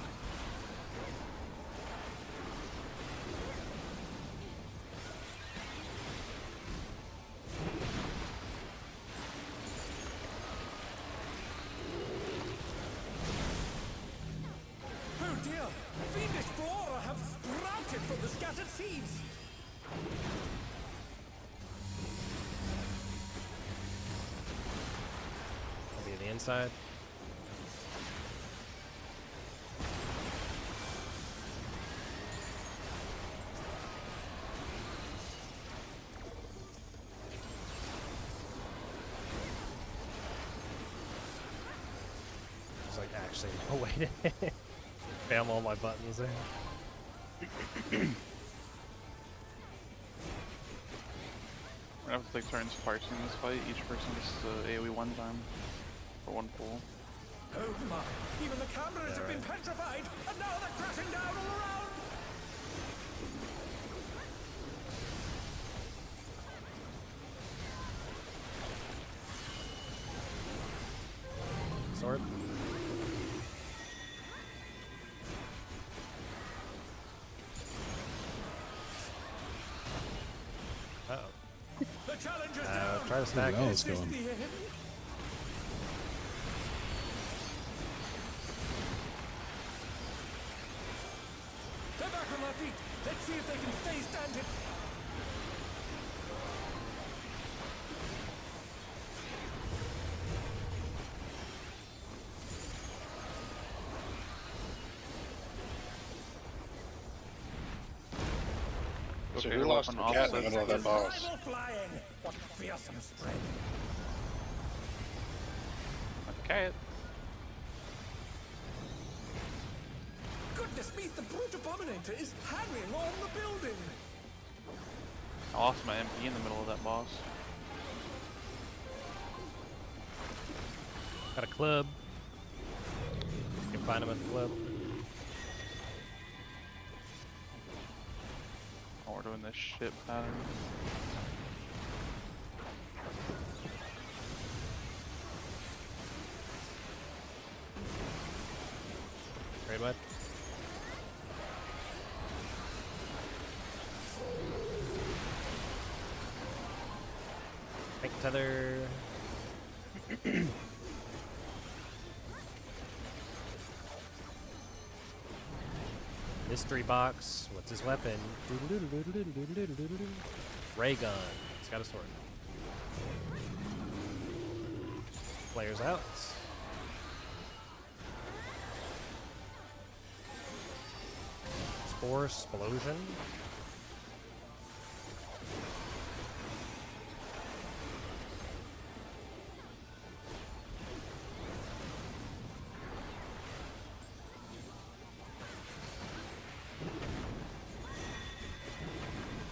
S5: Oh dear! Fiendish flora have sprouted from the scattered seeds!
S1: I'll be the inside. There's like actually no way to spam all my buttons there.
S3: We're gonna have to take turns parsing this fight. Each person gets AoE one time for one pull.
S5: Oh my! Even the cameras have been petrified, and now they're crashing down all around!
S1: Sword. Uh-oh.
S5: The challenge is down!
S1: Try to stack
S6: That
S1: it.
S6: was
S5: Is this
S6: going.
S5: the end? They're back on their feet. Let's see if they can stay standing.
S8: So
S3: Okay,
S8: we lost the
S3: weapon
S8: cat in the
S3: offset.
S8: middle of that boss.
S5: Survival flying. What fearsome strength.
S3: Okay.
S5: Goodness me, the brute abominator is hanging on the building.
S3: I lost my MP in the middle of that boss.
S1: Got a club. You can find him at the club.
S3: Oh, we're doing this shit pattern.
S1: Great what? Take tether. Mystery box. What's his weapon? Ray gun. It's got a sword. Players out. Spore explosion.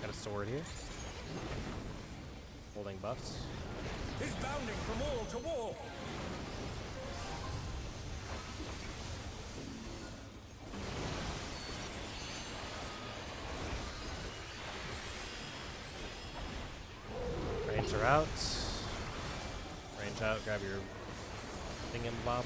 S1: Got a sword here. Holding buffs.
S5: He's bounding from wall to wall.
S1: Range are out. Range out, grab your thingamabob.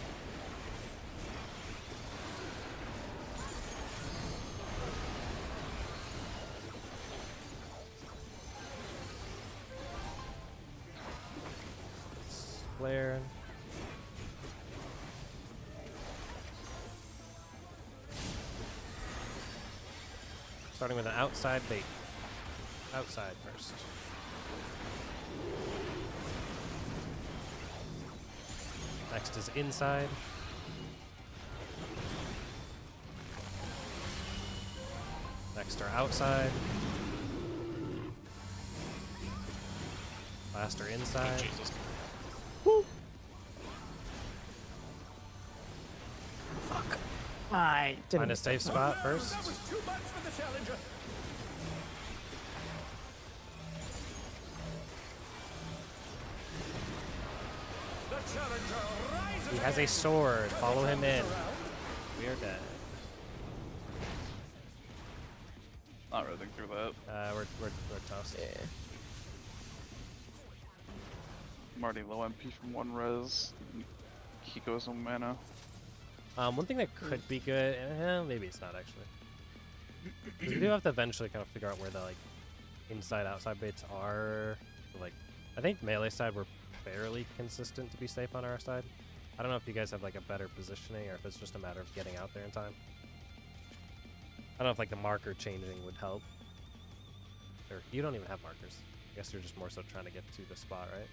S1: Starting with an outside bait. Outside first. Next is inside. Next are outside. Last are inside.
S2: Jesus.
S4: Fuck. I didn't.
S1: Find a safe spot first.
S5: That was too much for the challenger. The challenger rises.
S1: He has a sword. Follow him in. We are dead.
S3: Not really through that.
S1: We're toast.
S4: Yeah.
S3: I'm already low MP from one res. Kiko's no mana.
S1: One thing that could be good, maybe it's not actually. 'Cause we do have to eventually kind of figure out where the like inside-outside baits are. So, like, I think melee side we're fairly consistent to be safe on our side. I don't know if you guys have like a better positioning or if it's just a matter of getting out there in time. I don't know if like the marker changing would help. Or you don't even have markers. I guess you're just more so trying to get to the spot, right?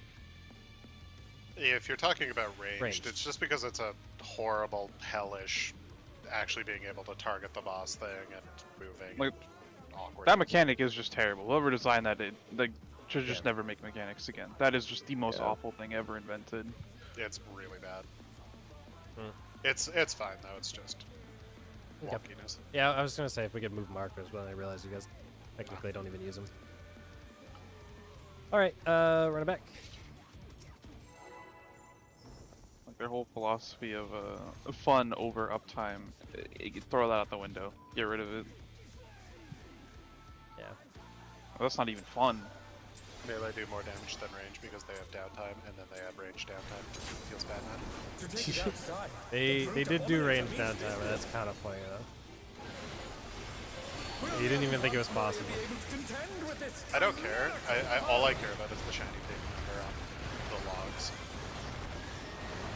S2: Yeah, if you're talking about ranged,
S1: Ranged.
S2: it's just because it's a horrible, hellish, actually being able to target the boss thing and moving.
S3: Like,
S2: and awkward.
S3: that mechanic is just terrible. Whoever designed that, like, should just
S1: Yeah.
S3: never make mechanics again. That is just the most
S4: Yeah.
S3: awful thing ever invented.
S2: It's really bad.
S1: Hmm.
S2: It's fine though. It's just
S1: Okay.
S2: wonkiness.
S1: Yeah, I was gonna say if we could move markers, but I realized you guys technically don't even use them. All right, run it back.
S3: Like their whole philosophy of fun over uptime, throw that out the window. Get rid of it.
S1: Yeah.
S3: Well, that's not even fun.
S2: Melee do more damage than range because they have downtime, and then they have range downtime. Feels bad, man.
S5: To take it outside.
S1: They did do range downtime, but that's kind of funny though. You didn't even think it was possible.
S2: I don't care. All I care about is the shiny pig number on the logs.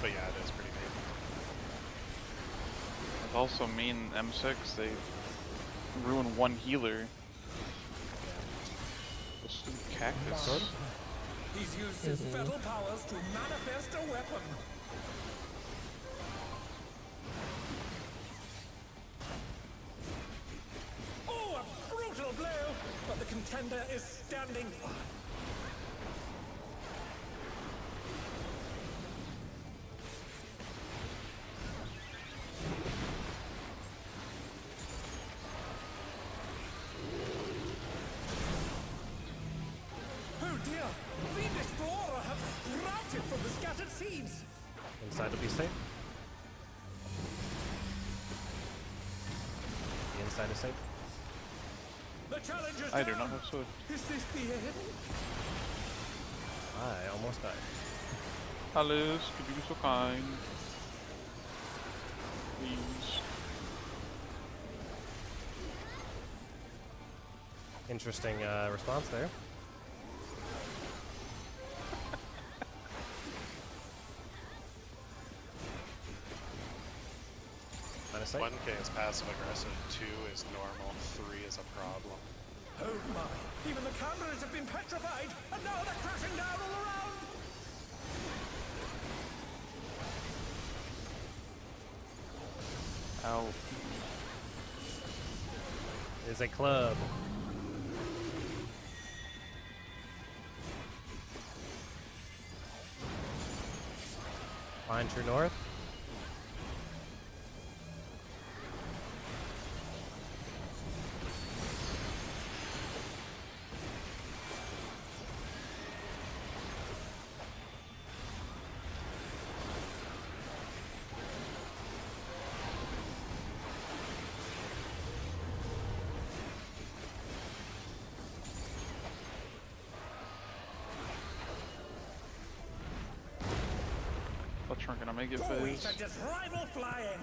S2: But yeah, it is pretty neat.
S3: It's also mean M6. They ruin one healer. The stupid cactus.
S5: He's used his fatal powers to manifest a weapon. Oh, a brutal blow! But the contender is standing fast. Oh dear! Fiendish flora have sprouted from the scattered seeds!
S1: Inside will be safe. The inside is safe.
S5: The challenger's
S3: I do
S5: down.
S3: not have sword.
S5: Is this the end?
S1: I almost died.
S3: Alice, could you be so kind? Please.
S1: Interesting response there. Line of sight.
S2: 1K is passive aggressive, 2 is normal, 3 is a problem.
S5: Oh my! Even the cameras have been petrified, and now they're crashing down all around!
S3: Ow.
S1: Is a club. Line true north.
S3: What's gonna make it
S5: We
S3: phase?
S5: sent his rival flying!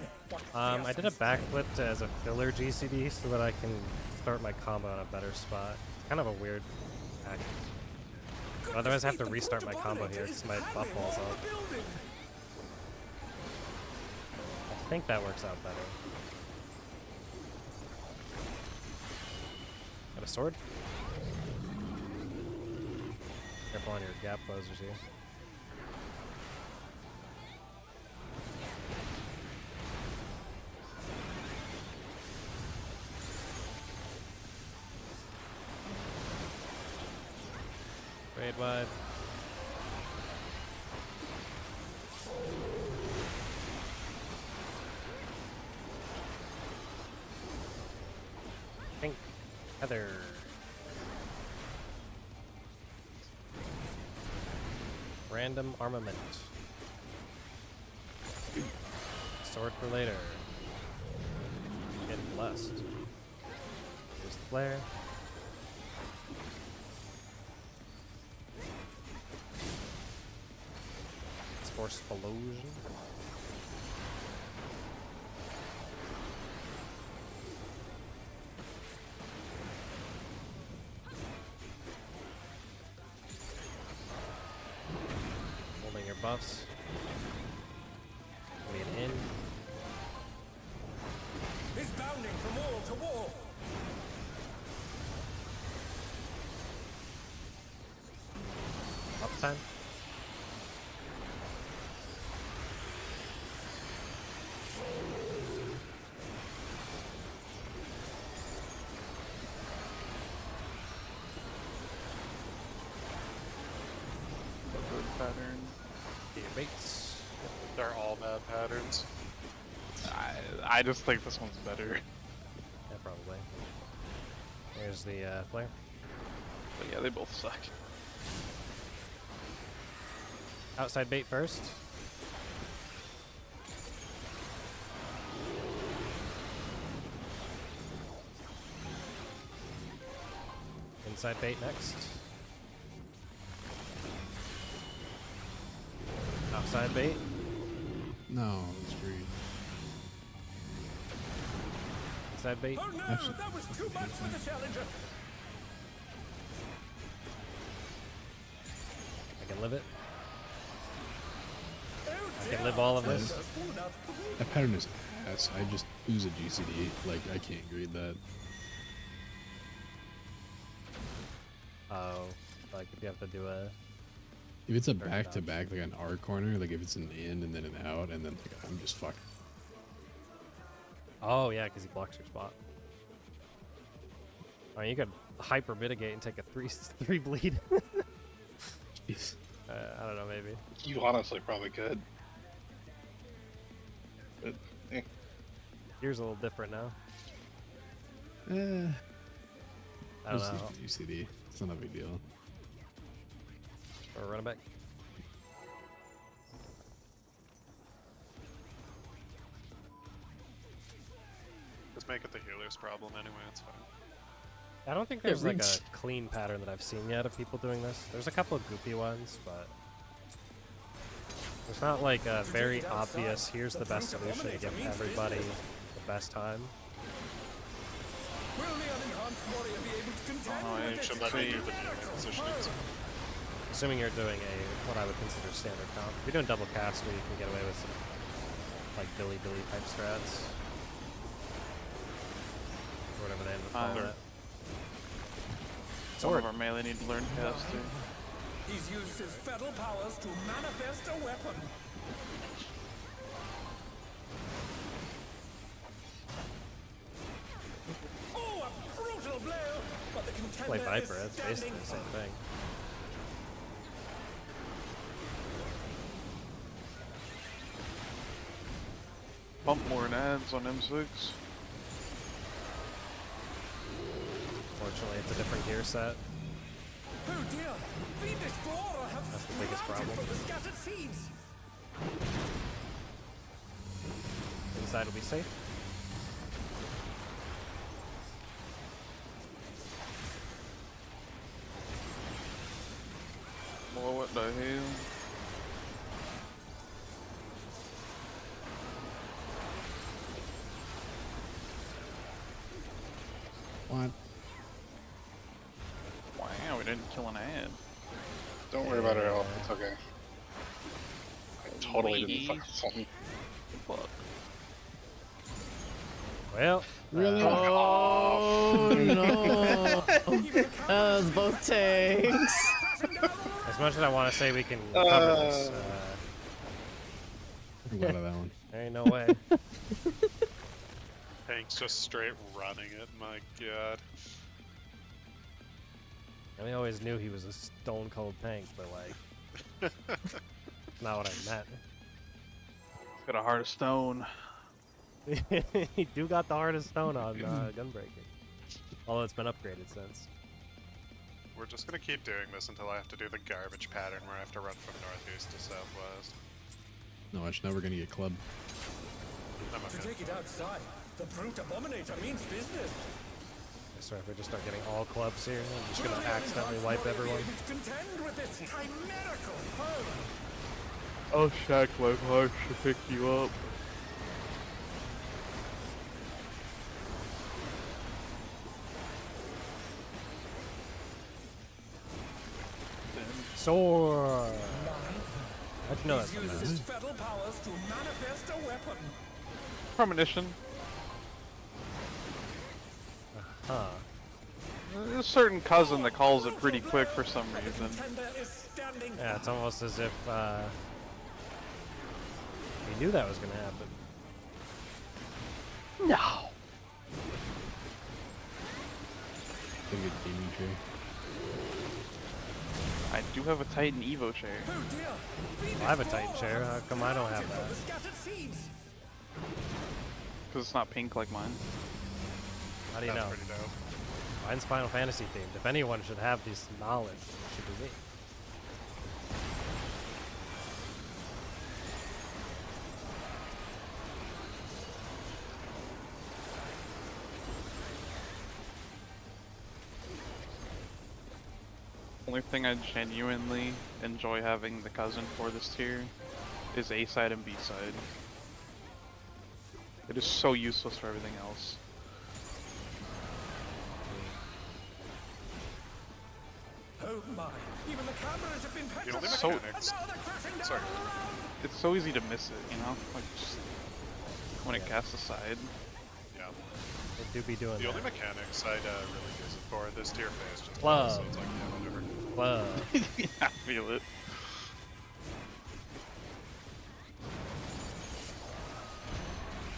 S1: I did a backflip as a filler GCD so that I can start my combo in a better spot. It's kind of a weird act. Otherwise I have to restart my combo here because my buff falls off. I think that works out better. a sword. Careful on your gap closers here. Raid wide. Pink. Heather. Random armament. Sword for later. Get blessed. Here's the flare. Force explosion. Holding your buffs. Lead in.
S5: He's bounding from wall to wall.
S1: Up time.
S3: Pattern.
S1: Get your baits.
S2: They're all bad patterns.
S3: I just think this one's better.
S1: Yeah, probably. Here's the flare.
S3: But yeah, they both suck.
S1: Outside bait first. Inside bait next. Outside bait.
S6: No, it's free.
S1: Inside bait.
S5: Oh no,
S6: Actually,
S5: that was too much for the challenger.
S1: I can live it.
S5: Oh,
S1: I can live all of this.
S6: That pattern is ass. I just use a GCD. Like, I can't grade that.
S1: Oh, like if you have to do a.
S6: If it's a back-to-back, like an R corner, like if it's an in and then an out, and then like, I'm just fucked.
S1: Oh yeah, because he blocks your spot. Oh, you could hyper mitigate and take a three bleed.
S6: Jeez.
S1: I don't know, maybe.
S8: You honestly probably could. But, eh.
S1: Yours a little different now. I don't
S6: Just
S1: know.
S6: use GCD. It's not a big deal.
S1: Or run it back.
S2: Just make it the healer's problem anyway, it's fine.
S1: I don't think there's like a clean pattern that I've seen yet of people doing this. There's a couple of goofy ones, but there's not like a very obvious, here's the best solution to give everybody the best time.
S5: Will the unenhanced warrior be able to contend
S3: Oh,
S5: with
S3: I
S5: it?
S2: Should let me do the new positions.
S1: Assuming you're doing a what I would consider standard comp. If you're doing double cast, where you can get away with some like Billy type strats. Or whatever they end up calling it.
S3: Some of our melee need to learn caster.
S5: He's used his fetal powers to manifest a weapon. Oh, a brutal blow! But the contender
S1: Play Viper,
S5: is
S1: it's basically the same
S5: standing
S1: thing.
S3: Bump more ads on M6.
S1: Fortunately, it's a different gear set.
S5: Oh dear! Fiendish Flora have
S1: That's the biggest
S5: sprouted
S1: problem.
S5: from the scattered seeds.
S1: Inside will be safe.
S3: Well, what the hell?
S6: What?
S3: Wow, we didn't kill an ad.
S8: Don't worry about her health. It's okay. I totally didn't fuck something.
S3: Fuck.
S1: Well,
S6: Really?
S4: Oh no! That was both tanks.
S1: As much as I want to say we can cover this,
S6: I'm glad of that one.
S1: there ain't no way.
S2: Hank's just straight running it. My god.
S1: I always knew he was a stone cold tank, but like, not what I meant.
S3: He's got a heart of stone.
S1: He do got the hardest stone on Gunbreaker. Although it's been upgraded since.
S2: We're just gonna keep doing this until I have to do the garbage pattern where I have to run from northeast to southwest.
S6: No, actually, now we're gonna get clubbed.
S2: I'm
S5: To
S2: okay.
S5: take it outside, the brute abominator means business.
S1: I swear if we just start getting all clubs here, I'm just gonna accidentally wipe everyone.
S5: Contend with this chimerical foe.
S3: Oh, Shaq, my heart should pick you up.
S1: Soar! How'd you know that's
S5: He
S1: from
S5: uses his
S1: that?
S5: fetal powers to manifest a weapon.
S3: Premonition.
S1: Huh.
S3: There's a certain cousin that calls it pretty quick for some reason.
S5: Contender is standing.
S1: Yeah, it's almost as if we knew that was gonna happen.
S3: No.
S6: Gonna get gaming chair.
S3: I do have a Titan Evo chair.
S5: Oh dear.
S1: I have a Titan chair. How come I don't have
S5: The
S1: that?
S5: scattered seeds.
S3: Because it's not pink like mine.
S1: How do you
S2: That's
S1: know?
S2: pretty dope.
S1: Mine's Final Fantasy themed. If anyone should have this knowledge, it should be me.
S3: Only thing I genuinely enjoy having the cousin for this tier is A side and B side. It is so useless for everything else.
S5: Oh my. Even the cameras have been
S2: The only
S3: So-
S2: mechanics.
S5: And now they're crashing down
S2: Sorry.
S5: all around.
S3: It's so easy to miss it, you know? Like, just when it casts aside.
S2: Yeah.
S1: They do be doing
S2: The
S1: that.
S2: only mechanics I'd really use it for this tier phase just
S1: Club.
S2: so it's like, yeah, whatever.
S1: Club.
S3: Yeah, I feel it.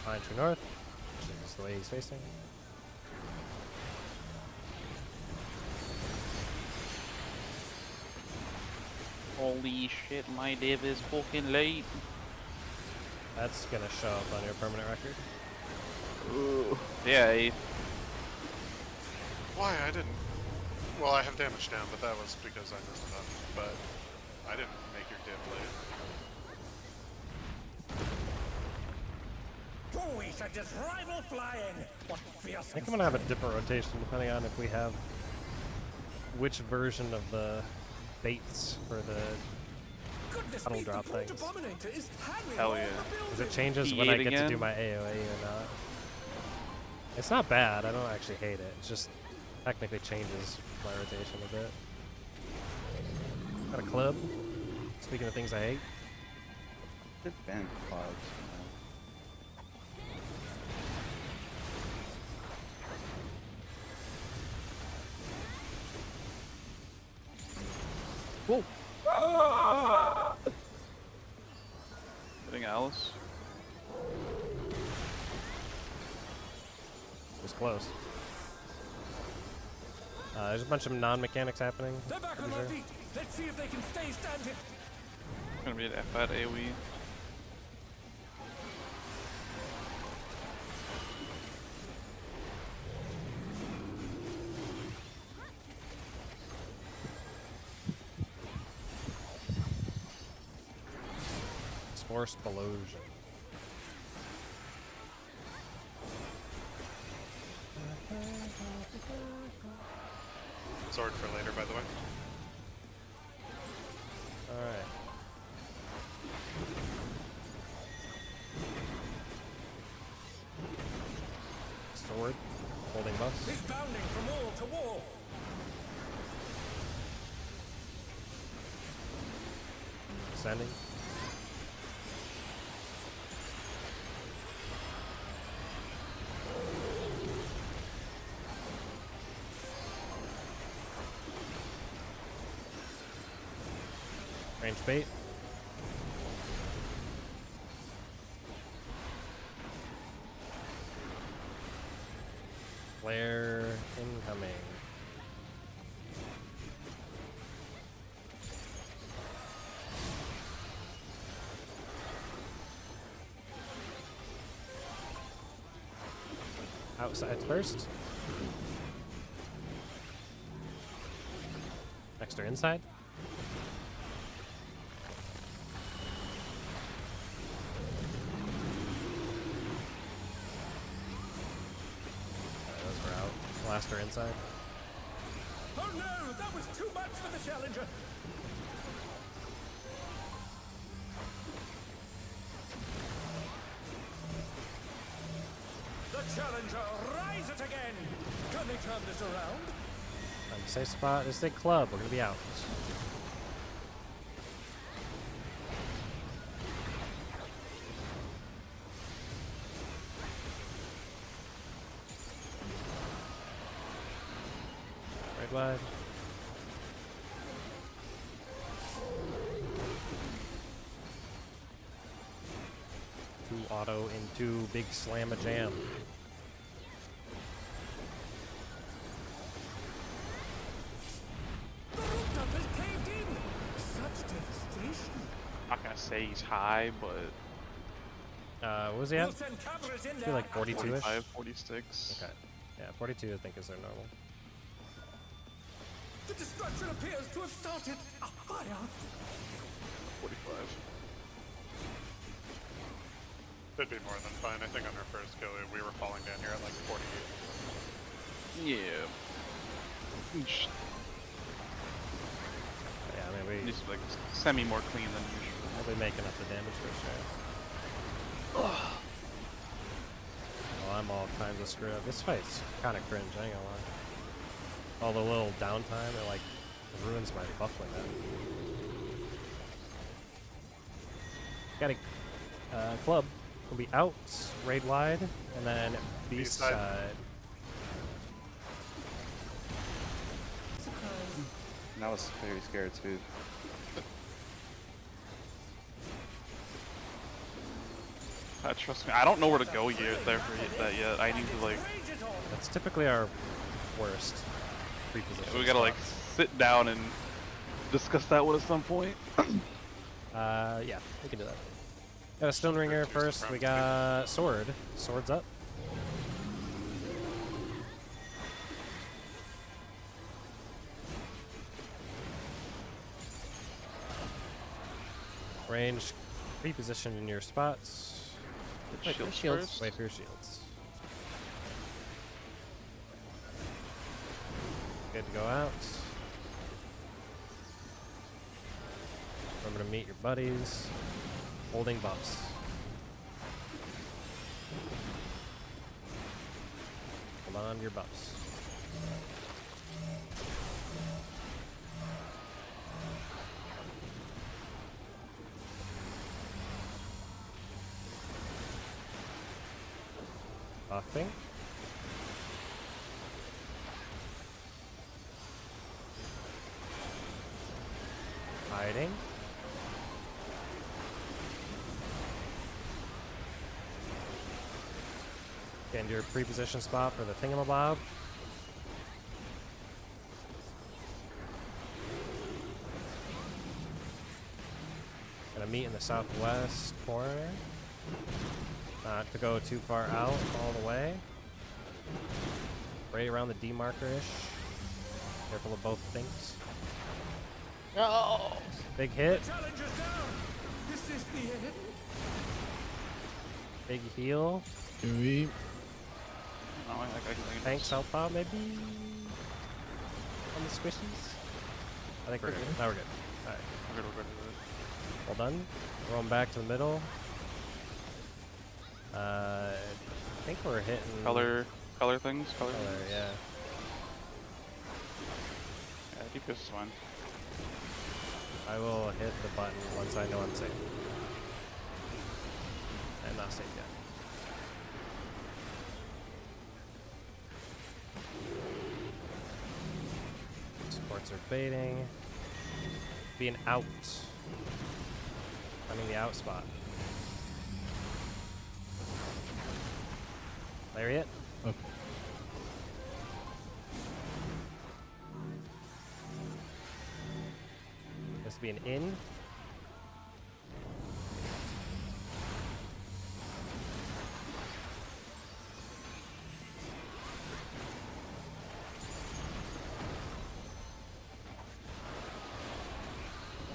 S1: Pine Tree North, which is the way he's facing.
S3: Holy shit, my div is fucking late.
S1: That's gonna show up on your permanent record.
S3: Ooh. Yeah,
S2: Why? I didn't. Well, I have damage down, but that was because I missed enough. But I didn't make your div late.
S5: Oh, we should just rival flying. What fierce
S1: I think I'm gonna have a different rotation depending on if we have which version of the baits for the
S5: goodness
S1: puddle
S5: me,
S1: drop
S5: the brute
S1: things.
S5: abominator is hanging
S3: Hell
S5: all
S3: yeah.
S5: the
S1: Because it
S5: buildings.
S1: changes
S3: He
S1: when I
S3: ate
S1: get to do
S3: again?
S1: my AoE or not. It's not bad. I don't actually hate it. It just technically changes my rotation a bit. Got a club. Speaking of things I hate.
S7: Good band clouds.
S3: Whoa. Hitting Alice.
S1: It was close. There's a bunch of non-mechanics happening.
S5: They're back on
S1: pretty
S5: their
S1: sure.
S5: feet. Let's see if they can stay standing.
S3: Gonna be an F at AoE.
S1: It's force explosion.
S2: Sword for later, by the way.
S1: Alright. Sword. Holding buffs.
S5: He's bounding from wall to wall.
S1: Ascending. Switch bait. Flare incoming. Outside first. Next or inside. Those were out. Last or inside.
S5: Oh no, that was too much for the challenger. The challenger, rise it again. Can they turn this around?
S1: Safe spot. This big club. We're gonna be out. Red wide. Two auto into big slam a jam.
S5: The rooftop is caved in. Such devastation.
S3: Not gonna say he's high, but
S1: What was he at?
S5: We'll send cavalry in
S1: I
S5: there.
S1: feel like 42-ish.
S3: 45, 46.
S1: Okay. Yeah, 42 I think is their normal.
S5: The destruction appears to have started a fire.
S3: 45.
S2: Could be more than fine. I think on our first go, we were falling down here at like 48.
S3: Yeah.
S1: Yeah, I mean,
S3: Needs to be like semi more clean than usual.
S1: we'll be making up the damage for sure. Well, I'm all kinds of screwed up. This fight's kind of cringe, I ain't gonna lie. All the little downtime, it like ruins my buff like that. Got a club. Will be out, raid wide, and then beast
S2: side.
S1: side.
S7: And I was very scared too.
S3: Trust me, I don't know where to go yet there for that yet. I need to like,
S1: That's typically our worst pre-position.
S3: we gotta like
S1: spots.
S3: sit down and discuss that one at some point.
S1: Yeah, we can do that. Got a stone ringer first. We got sword. Sword's up. Range, pre-positioned in your spots.
S3: Shield
S4: shields.
S3: first.
S1: Wait for your shields. Good to go out. Remember to meet your buddies. Holding buffs. Hold on to your buffs. Buffing. Hiding. Get into your pre-position spot for the thingamabob. Gonna meet in the southwest corner. Not to go too far out all the way. Right around the D marker-ish. Careful of both things.
S4: No.
S1: Big hit.
S5: Challenger's down. This is the end.
S1: Big heal.
S6: Gooey.
S3: No, I
S1: Tank southpaw maybe? On the squishies? I think we're good. Now we're good. Alright.
S3: We're good.
S1: Well done. Rolling back to the middle. I think we're hitting
S3: Color things. Color.
S1: color, yeah.
S3: Yeah, DPS is fine.
S1: I will hit the button once I know I'm safe. I'm not safe yet. Supports are baiting. Being out. Finding the out spot. Lariat.
S6: Oh.
S1: This will be an in.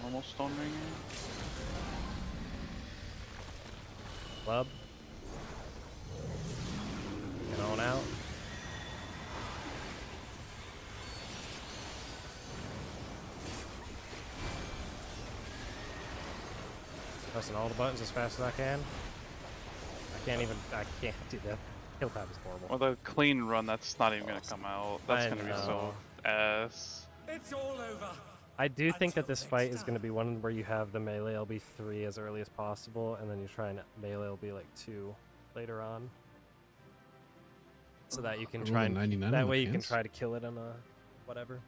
S3: Almost Stone Ringer.
S1: Club. Get on out. Pressing all the buttons as fast as I can. I can't do that. Kill time is horrible.
S3: With a clean run, that's not even gonna come out. That's
S1: I
S3: gonna be so
S1: know.
S3: ass.
S5: It's all over.
S1: I do think that this
S5: Until
S1: fight
S5: next
S1: is going to
S5: time.
S1: be one where you have the melee LB3 as early as possible, and then you try and melee LB like 2 later on. So that you can
S6: I
S1: try
S6: rolled a
S1: and
S6: 99
S1: that
S6: on
S1: way
S6: the
S1: you can
S6: pants.
S1: try to kill it on a whatever.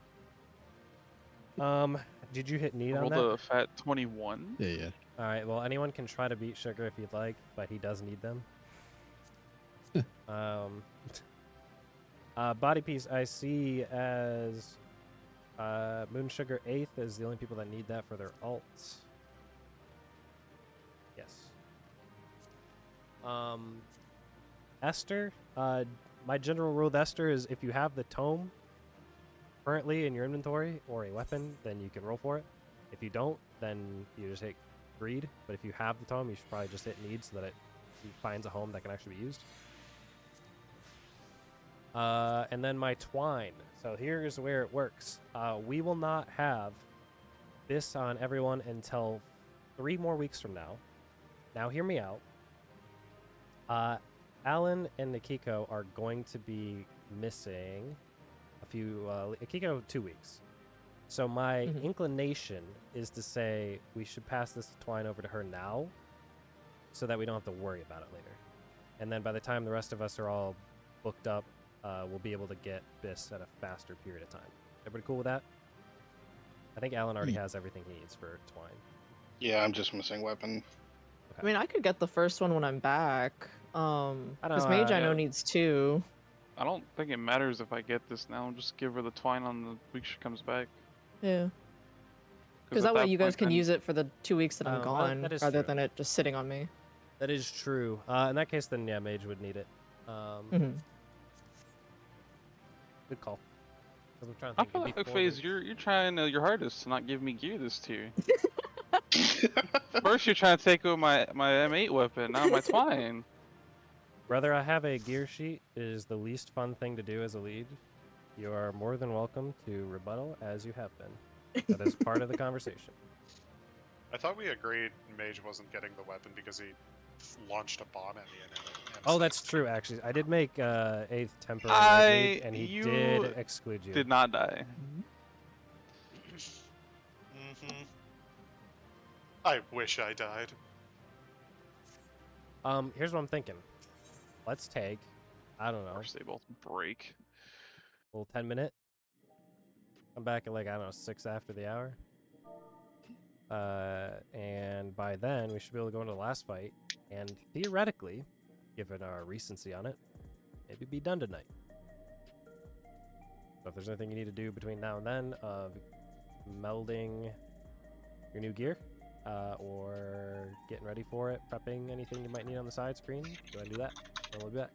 S1: Did you hit need
S3: I
S1: on
S3: rolled
S1: that?
S3: a fat 21.
S6: Yeah, yeah.
S1: All right. Well, anyone can try to beat Sugar if you'd like, but he does need them. Body piece I see as Moon Sugar 8th is the only people that need that for their alts. Yes. Esther, my general rule with Esther is if you have the tome currently in your inventory or a weapon, then you can roll for it. If you don't, then you just hit greed. But if you have the tome, you should probably just hit need so that it finds a home that can actually be used. And then my twine. So here's where it works. We will not have this on everyone until 3 more weeks from now. Now hear me out. Alan and Nikiko are going to be missing a few, Akiko 2 weeks. So my inclination is to say we should pass this twine over to her now so that we don't have to worry about it later. And then by the time the rest of us are all booked up, we'll be able to get this at a faster period of time. Everybody cool with that? I think Alan already has everything he needs for twine.
S8: Yeah, I'm just missing weapon.
S1: Okay.
S4: I mean, I could get the first one when I'm back. Because
S1: know,
S4: Mage I know
S3: yeah.
S4: needs 2.
S3: I don't think it matters if I get this now. Just give her the twine on the week she comes back.
S4: Yeah. Because
S3: at
S4: that way you guys
S3: point
S4: can
S3: then-
S4: use it for the 2 weeks that I'm
S1: That
S4: gone,
S1: is
S4: rather
S1: true.
S4: than it just sitting on me.
S1: That is true. In that case, then yeah, Mage would need it. Good call. 'Cause I'm trying to
S3: I
S1: think.
S3: feel
S1: it'd
S3: like
S1: be 4
S3: FaZe,
S1: weeks.
S3: you're trying your hardest to not give me gear this tier. First you're trying to take away my M8 weapon, now my twine.
S1: Brother, I have a gear sheet. It is the least fun thing to do as a lead. You are more than welcome to rebuttal as you have been. That is part of the conversation.
S2: I thought we agreed Mage wasn't getting the weapon because he launched a bomb at me and
S1: Oh, that's true, actually. I did make 8th temporary lead, and he
S3: you
S1: did exclude you.
S3: Did not die.
S2: I wish I died.
S1: Here's what I'm thinking. Let's take, I don't know,
S3: Or they both break.
S1: a little 10-minute. Come back at like, I don't know, 6 after the hour. And by then, we should be able to go into the last fight. And theoretically, given our recency on it, maybe be done tonight. So if there's anything you need to do between now and then of melding your new gear, or getting ready for it, prepping anything you might need on the side screen, go ahead and do that, and we'll be back.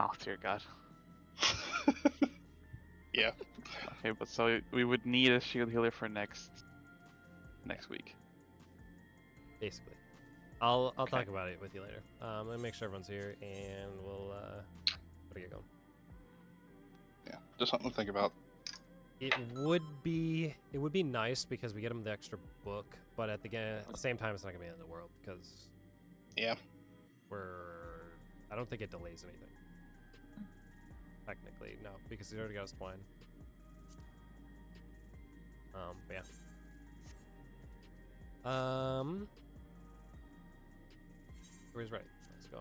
S3: Oh dear God.
S8: Yeah.
S3: Okay, but so we would need a shield healer for next week.
S1: Basically. I'll
S3: Okay.
S1: talk about it with you later. Let me make sure everyone's here, and we'll get going.
S8: Yeah. Just something to think about.
S1: It would be nice because we get them the extra book, but at the same time, it's not gonna be the end of the world because
S8: Yeah.
S1: I don't think it delays anything. Technically, no, because he already got his twine. But yeah. Where's right? Let's go.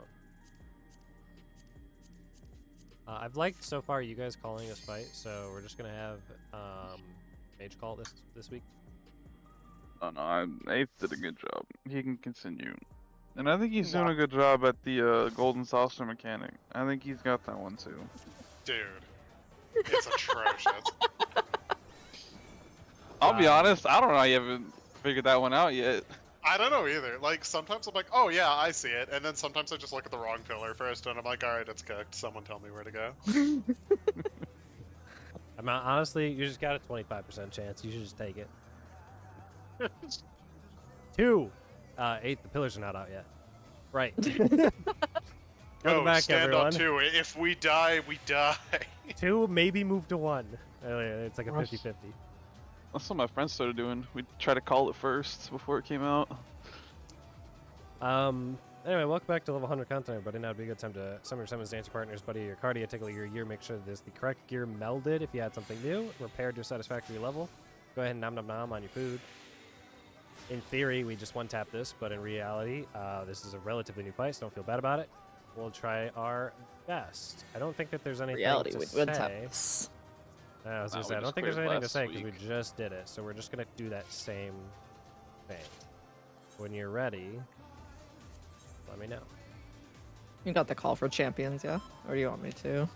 S1: I've liked so far you guys calling this fight, so we're just gonna have Mage call this week.
S3: Oh no, Ace did a good job. He can continue. And I think he's doing a good job at the golden saucer mechanic. I think he's got that one too.
S2: Dude, it's atrocious.
S3: I'll be honest, I don't know. You haven't figured that one out yet.
S2: I don't know either. Like, sometimes I'm like, oh yeah, I see it. And then sometimes I just look at the wrong pillar first and I'm like, alright, it's cooked. Someone tell me where to go.
S1: I mean, honestly, you just got a 25% chance. You should just take it. 2. 8, the pillars are not out yet. Right. Go back,
S2: stand
S1: everyone.
S2: on 2. If we die, we die.
S1: 2, maybe move to 1. It's like a 50-50.
S3: That's what my friends started doing. We tried to call it first before it came out.
S1: Anyway, welcome back to level 100 content, everybody. Now would be a good time to summon your summons, dance your partners, buddy, your cardia, tickle your gear. Make sure there's the correct gear melded if you had something new, repaired to a satisfactory level. Go ahead and nom nom nom on your food. In theory, we just one-tap this, but in reality, this is a relatively new fight, so don't feel bad about it. We'll try our best. I don't think that there's anything
S4: Reality,
S1: to
S4: we
S1: say.
S4: would tap this.
S1: I was
S3: No,
S1: gonna say, I
S3: we
S1: don't
S3: just
S1: think there's
S3: cleared
S1: anything to
S3: last
S1: say because we
S3: week.
S1: just did it, so we're just gonna do that same thing. When you're ready, let me know.
S4: You got the call for champions, yeah? Or do you want me to?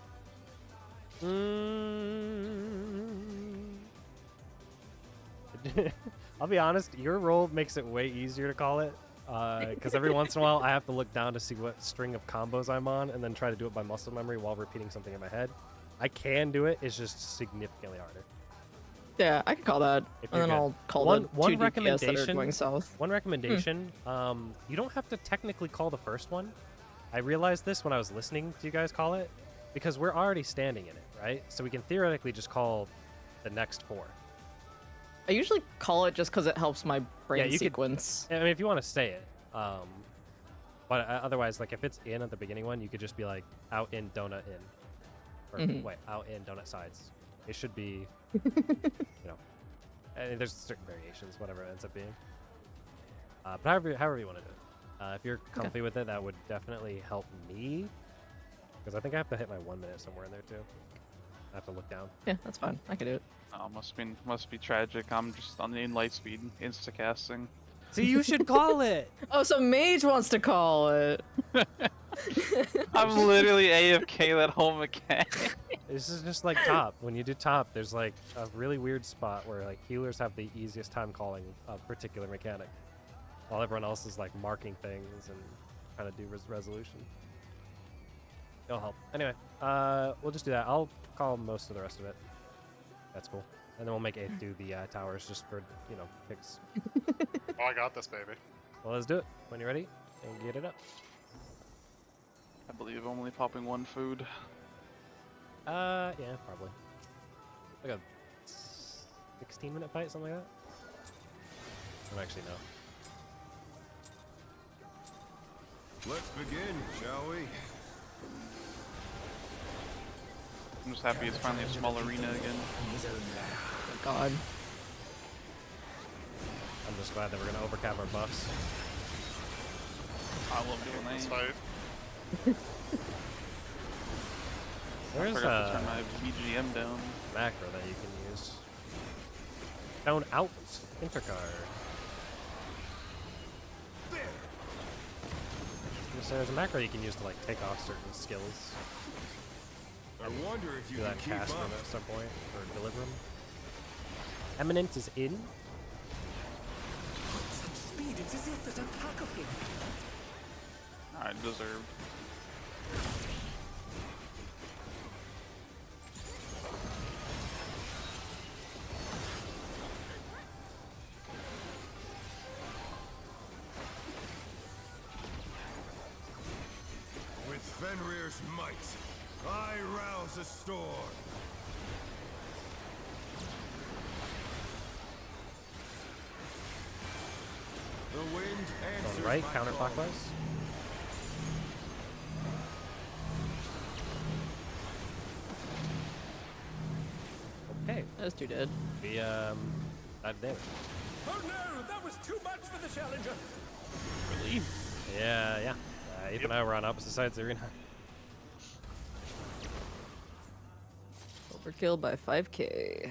S1: I'll be honest, your role makes it way easier to call it. Because every once in a while I have to look down to see what string of combos I'm on and then try to do it by muscle memory while repeating something in my head. I can do it, it's just significantly harder.
S4: Yeah, I can call that.
S1: If
S4: And
S1: you're
S4: then
S1: good.
S4: I'll call
S1: One
S4: the 2 DPS that are
S1: recommendation-
S4: going south.
S1: One recommendation, you don't have to technically call the first one. I realized this when I was listening to you guys call it, because we're already standing in it, right? So we can theoretically just call the next 4.
S4: I usually call it just because it helps my brain
S1: you could-
S4: sequence.
S1: I mean, if you want to say it. But otherwise, like, if it's in at the beginning one, you could just be like, out, in, donut, in. Or, wait, out, in, donut, sides. It should be, you know, there's certain variations, whatever it ends up being. But however you want to do it. If you're comfy with it, that would definitely help me. Because I think I have to hit my 1 minute somewhere in there, too. I have to look down.
S4: Yeah, that's fine. I can do it.
S3: Oh, must be tragic. I'm just on the light speed, insta casting.
S1: See, you should call it!
S4: Oh, so Mage wants to call it.
S3: I'm literally AFK that whole mechanic.
S1: This is just like top. When you do top, there's like a really weird spot where like healers have the easiest time calling a particular mechanic, while everyone else is like marking things and trying to do resolution. It'll help. Anyway, we'll just do that. I'll call most of the rest of it. That's cool. And then we'll make 8th do the towers just for, you know, picks.
S2: Oh, I got this, baby.
S1: Well, let's do it. When you're ready, and get it up.
S3: I believe I'm only popping 1 food.
S1: Yeah, probably. Like a 16-minute fight, something like that? I don't actually know.
S5: Let's begin, shall we?
S3: I'm just happy it's finally a small arena again.
S4: Oh, God.
S1: I'm just glad that we're gonna overcap our buffs.
S3: I love doing
S2: This
S3: that.
S2: fight.
S1: There
S3: I
S1: is
S3: forgot to turn
S1: a
S3: my BGM down.
S1: macro that you can use. Down out intercard. So there's a macro you can use to like take off certain skills.
S5: I wonder if you
S1: Do
S5: can
S1: that
S5: keep
S1: cast
S5: up.
S1: them at some point or deliver them. Eminent is in.
S5: Such speed, it's as if there's a pack of him.
S3: Alright, deserved.
S5: Fenrir's might. I rouse a storm. The wind answers
S1: Going right,
S5: my
S1: counterclockwise.
S5: calling.
S1: Okay,
S4: Those two dead.
S1: we that damage.
S5: Oh no, that was too much for the challenger.
S3: Really?
S1: Yeah. Ethan and I were on opposite sides of the arena.
S4: Overkill by 5k.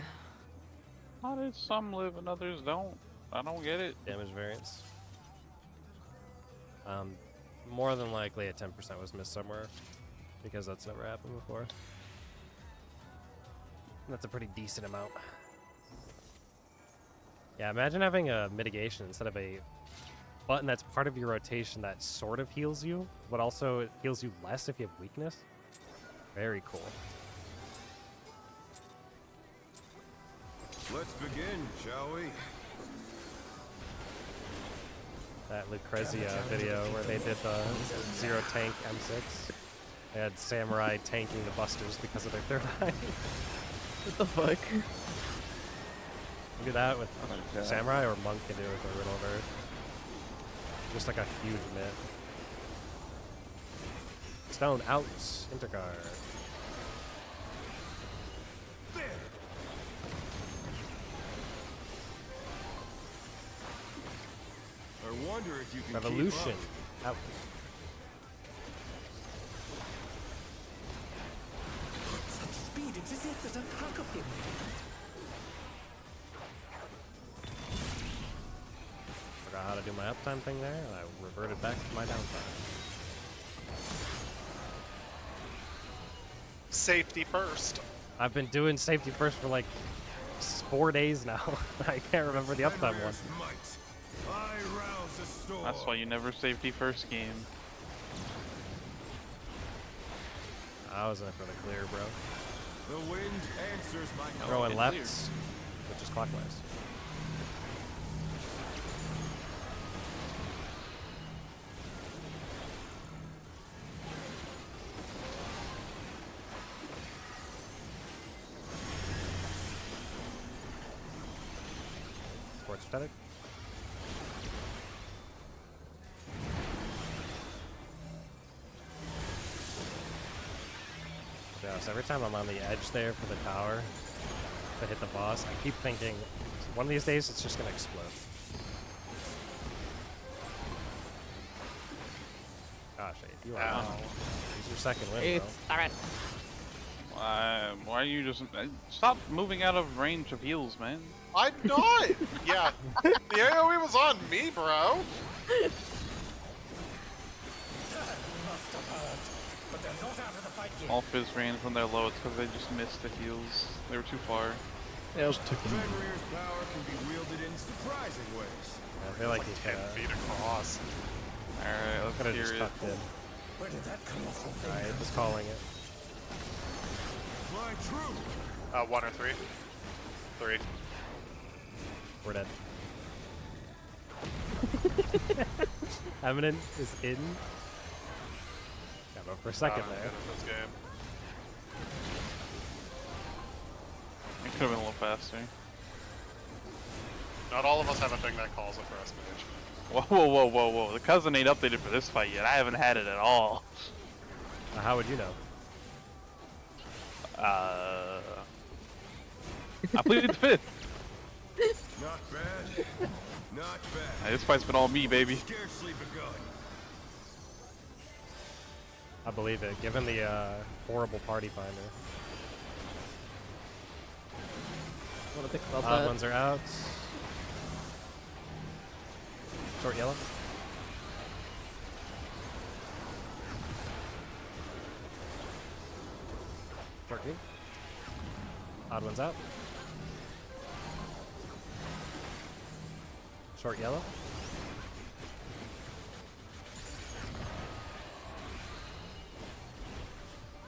S3: How did some live and others don't? I don't get it.
S1: Damage variance. More than likely a 10% was missed somewhere, because that's never happened before. That's a pretty decent amount. Yeah, imagine having a mitigation instead of a button that's part of your rotation that sort of heals you, but also it heals you less if you have weakness. Very cool.
S5: Let's begin, shall we?
S1: That Lucrezia video where they did the zero tank M6. They had Samurai tanking the Busters because of their third eye.
S4: What the fuck?
S1: Do that with
S3: God.
S1: Samurai, or Monk can do it with a Riddle of Earth. Just like a huge mitt. Stone out. Intercard.
S5: I wonder if you can
S1: Revolution.
S5: keep up.
S1: Out.
S5: Such speed, it's as if there's a pack of him.
S1: Forgot how to do my uptime thing there, and I reverted back to my downtime.
S2: Safety first.
S1: I've been doing safety first for like 4 days now. I can't remember the uptime one.
S5: Fenrir's might. I rouse a storm.
S3: That's why you never safety first game.
S1: I was in it for the clear, bro.
S5: The wind answers my call.
S1: Throwing
S3: it's
S1: left,
S3: clear.
S1: which is clockwise. Sports static. Yeah, so every time I'm on the edge there for the tower to hit the boss, I keep thinking, one of these days it's just gonna explode. Gosh, you are
S2: Ow.
S1: on. Use your second win,
S4: It's alright.
S3: Why are you just... Stop moving out of range of heals, man.
S2: I'm not! Yeah. The AoE was on me, bro!
S5: But they're not out of the fight yet.
S3: All fizz range when they're low, it's because they just missed the heals. They were too far.
S4: Yep.
S5: Fenrir's power can be wielded in surprising ways.
S1: I feel like
S2: Like
S1: he's
S2: 10 feet across.
S3: Alright, let's
S1: could have
S3: hear
S1: just
S3: it.
S1: tucked in.
S5: Where did that come from?
S1: Alright, just calling it.
S5: Fly true.
S2: 1 or 3? 3.
S1: We're dead. Eminent is in. Got him for a second
S2: I'm
S1: there.
S2: good at this game.
S3: It could have been a little faster.
S2: Not all of us have a thing that calls it for us, mage.
S3: Whoa. The cousin ain't updated for this fight yet. I haven't had it at all.
S1: How would you know?
S3: I pleaded the fifth.
S5: Not bad. Not bad.
S3: Hey, this fight's been all me, baby.
S5: Scarcely begun.
S1: I believe it, given the horrible party finder.
S4: What to think about
S1: Odd
S4: that?
S1: ones are out. Short yellow. Short green. Odd one's out. Short yellow.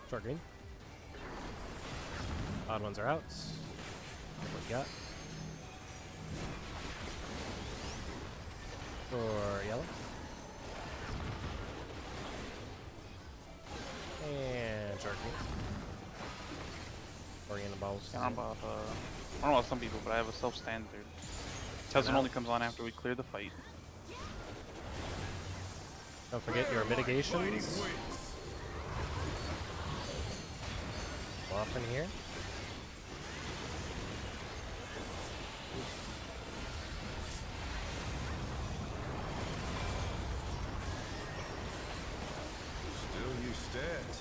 S1: Short green. Odd ones are out. What we got? For yellow.
S3: I don't know about some people, but I have a self-standard. Tesla only comes on after we clear the fight.
S1: Don't forget your mitigations. Off in here.
S5: Still you stand.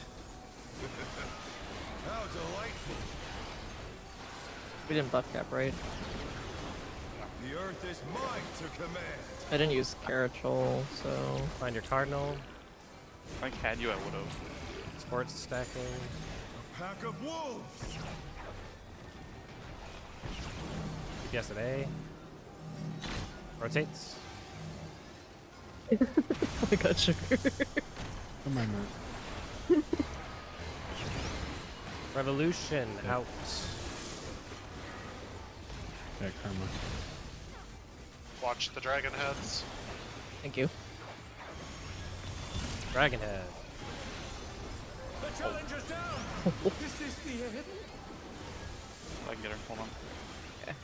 S5: How delightful.
S4: We didn't buff cap, right?
S5: The earth is mine to command.
S4: I didn't use Carachol, so...
S1: Find your cardinal.
S3: If I had you, I would have.
S1: Sports stacking.
S5: A pack of wolves.
S1: DPS at A. Rotates.
S4: Oh my god, sugar.
S6: Come on, Mark.
S1: Revolution out.
S6: Yeah, karma.
S2: Watch the dragon heads.
S4: Thank you.
S1: Dragon head.
S5: The challenger's down. Is this the end?
S3: I can get her. Hold on.
S4: Okay.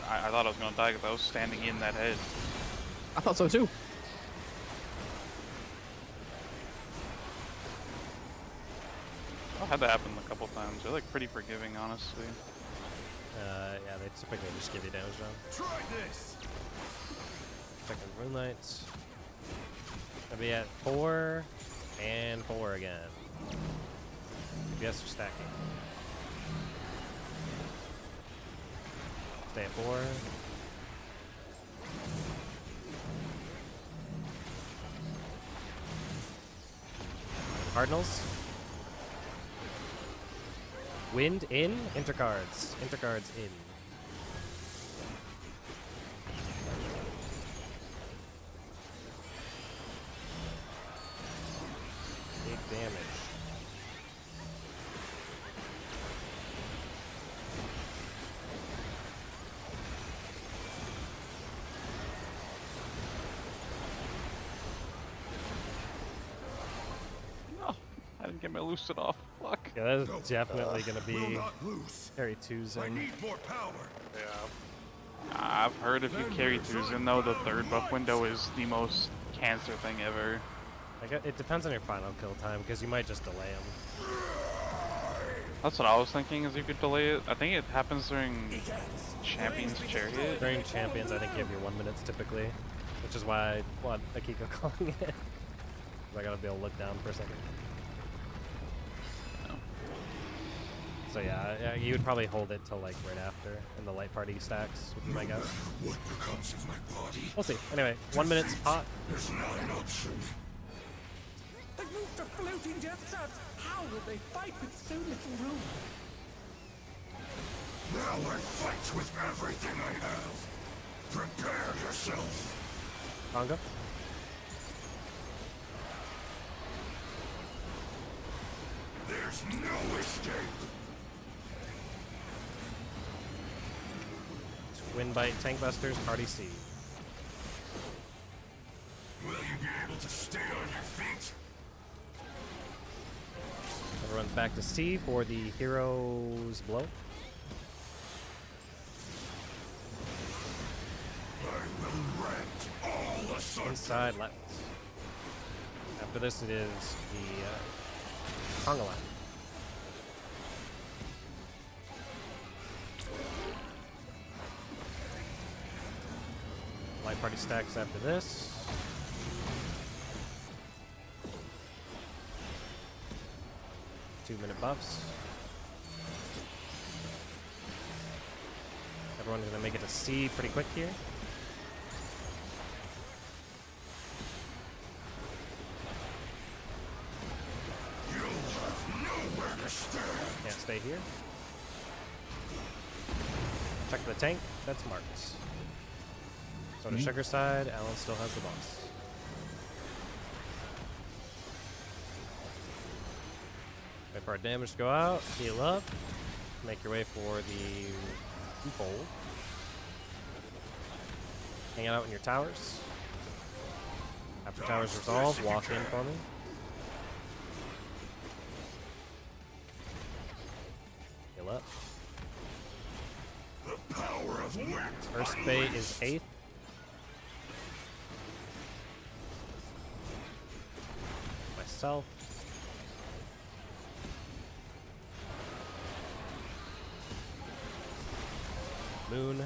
S3: I thought I was gonna die because I was standing in that head.
S4: I thought so too.
S3: I've had that happen a couple times. They're like pretty forgiving, honestly.
S1: Yeah, they typically just give you damage down.
S5: Try this.
S1: Second Moonlight. Gonna be at 4 and 4 again. DPS are stacking. Stay at 4. Cardinals. Wind in. Intercards. Intercards in. Big damage.
S3: No, I didn't get my lucid off. Fuck.
S1: Yeah, that is definitely gonna be
S5: Will not lose.
S1: carry 2s
S5: I
S1: in.
S5: need more power.
S2: Yeah.
S3: I've heard if you carry 2s in though, the third buff window is the most cancer thing ever.
S1: It depends on your final kill time, because you might just delay them.
S3: That's what I was thinking, is you could delay it. I think it happens during Champion's Chariot.
S1: During Champions, I think you have your 1 minutes typically, which is why I keep calling it. I gotta be able to look down for a second.
S3: No.
S1: So yeah, you would probably hold it till like right after, in the light party stacks, would be my guess.
S5: What becomes of my body?
S1: We'll see. Anyway, 1 minute's pot.
S5: There's not an option.
S10: They moved to floating death traps. How will they fight with so little room?
S5: Now I fight with everything I have. Prepare yourself.
S1: Manga.
S5: There's no escape.
S1: Wind Bite, Tank Busters, Party C.
S5: Will you be able to stay on your feet?
S1: Everyone's back to C for the Hero's Blow.
S5: I will rent all asunder.
S1: Inside left. After this, it is the Conga line. Light party stacks after this. Two-minute buffs. Everyone's gonna make it to C pretty quick here. Can't stay here. Check the tank. That's marked. So to Sugar side, Alan still has the boss. Wait for our damage to go out. Heal up. Make your way for the fold. Hang out in your towers. After towers resolve, walk in for me. up. First bait is 8th. Myself. Moon.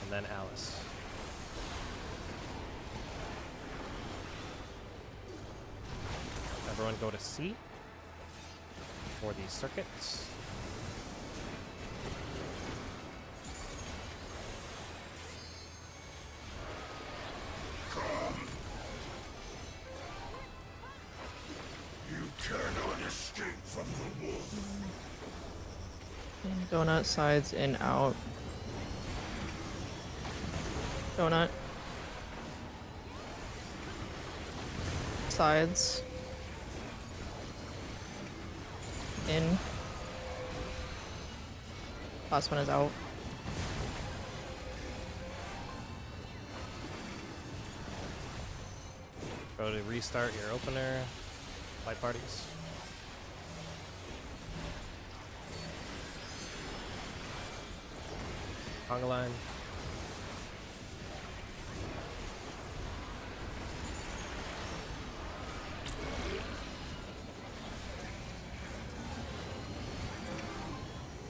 S1: And then Alice. Everyone go to C for these circuits.
S4: Donut sides in out. Donut. Sides. In. Last one is out.
S1: Go to restart your opener. Light parties. Conga line.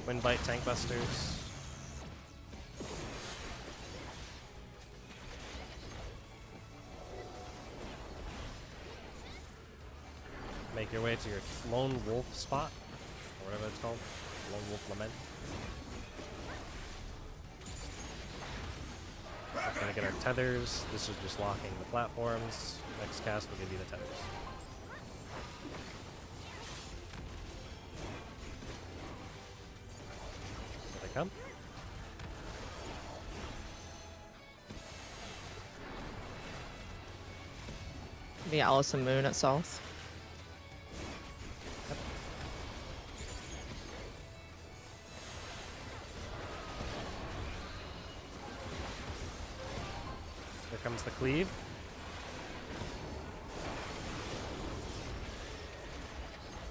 S1: Wind bite tank busters. Make your way to your lone wolf spot, or whatever it's called. Lone wolf lament. We're gonna get our tethers. This is just locking the platforms. Next cast will give you the tethers. Here they come.
S4: The Alice and Moon at south.
S1: Here comes the cleave.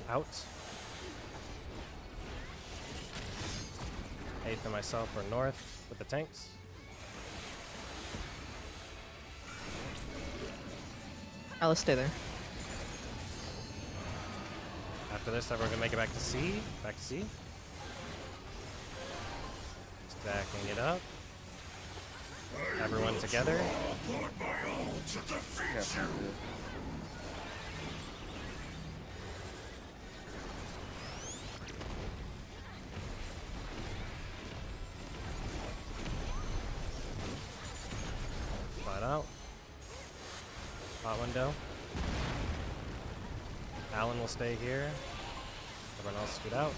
S1: Out. 8th and myself are north with the tanks.
S4: Alice, stay there.
S1: After this, everyone can make it back to C. Back to C. Stacking it up. Everyone together.
S7: Yeah,
S1: Slide out. Hot window. Alan will stay here. Everyone else scoot out.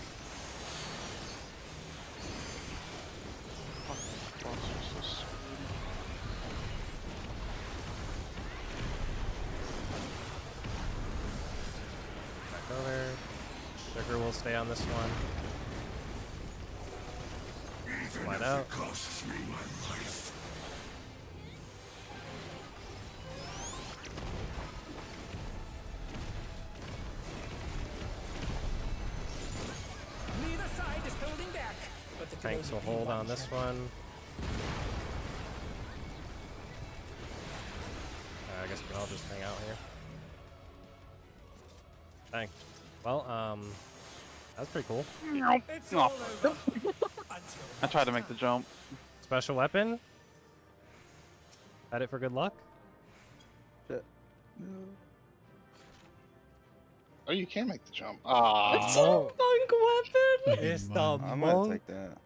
S1: Back over. Sugar will stay on this one. Slide out.
S10: Neither side is holding back. But the
S1: Tanks will hold on this one. I guess we'll all just hang out here. Dang. Well, that's pretty cool.
S10: It's
S3: No.
S10: all over.
S3: I tried to make the jump.
S1: Special weapon. Had it for good luck.
S7: shit.
S8: Oh, you can make the jump.
S4: It's
S8: Ah,
S4: a
S1: Monk.
S4: monk weapon!
S1: It's the
S7: I'm gonna
S1: monk.
S7: take that.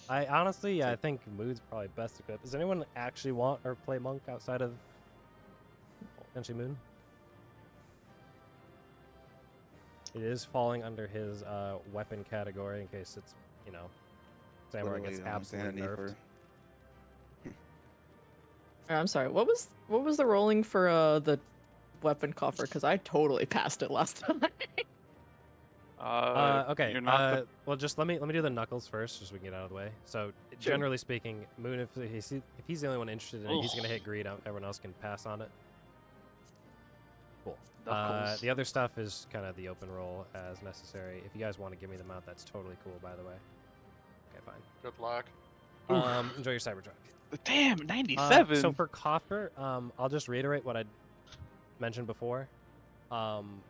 S1: I honestly, I think Mood's probably best equipped. Does anyone actually want or play monk outside of Tenshi Moon? It is falling under his weapon category in case it's, you know, Samurai gets
S7: Literally,
S1: absolutely
S7: insanity
S1: nerfed.
S4: I'm sorry. What was the rolling for the weapon coffer? Because I totally passed it last time.
S1: Okay.
S3: You're not
S1: Well, just let me do the knuckles first, just so we can get out of the way. So,
S4: Sure.
S1: generally speaking, Moon, if he's the only one interested in it, he's gonna hit greed. Everyone else can pass on it. Cool. The other stuff is kind of the open roll as necessary. If you guys want to give me the amount, that's totally cool, by the way. Okay, fine.
S2: Good luck.
S1: Enjoy your Cybertruck.
S3: Damn, 97.
S1: So for copper, I'll just reiterate what I mentioned before. Some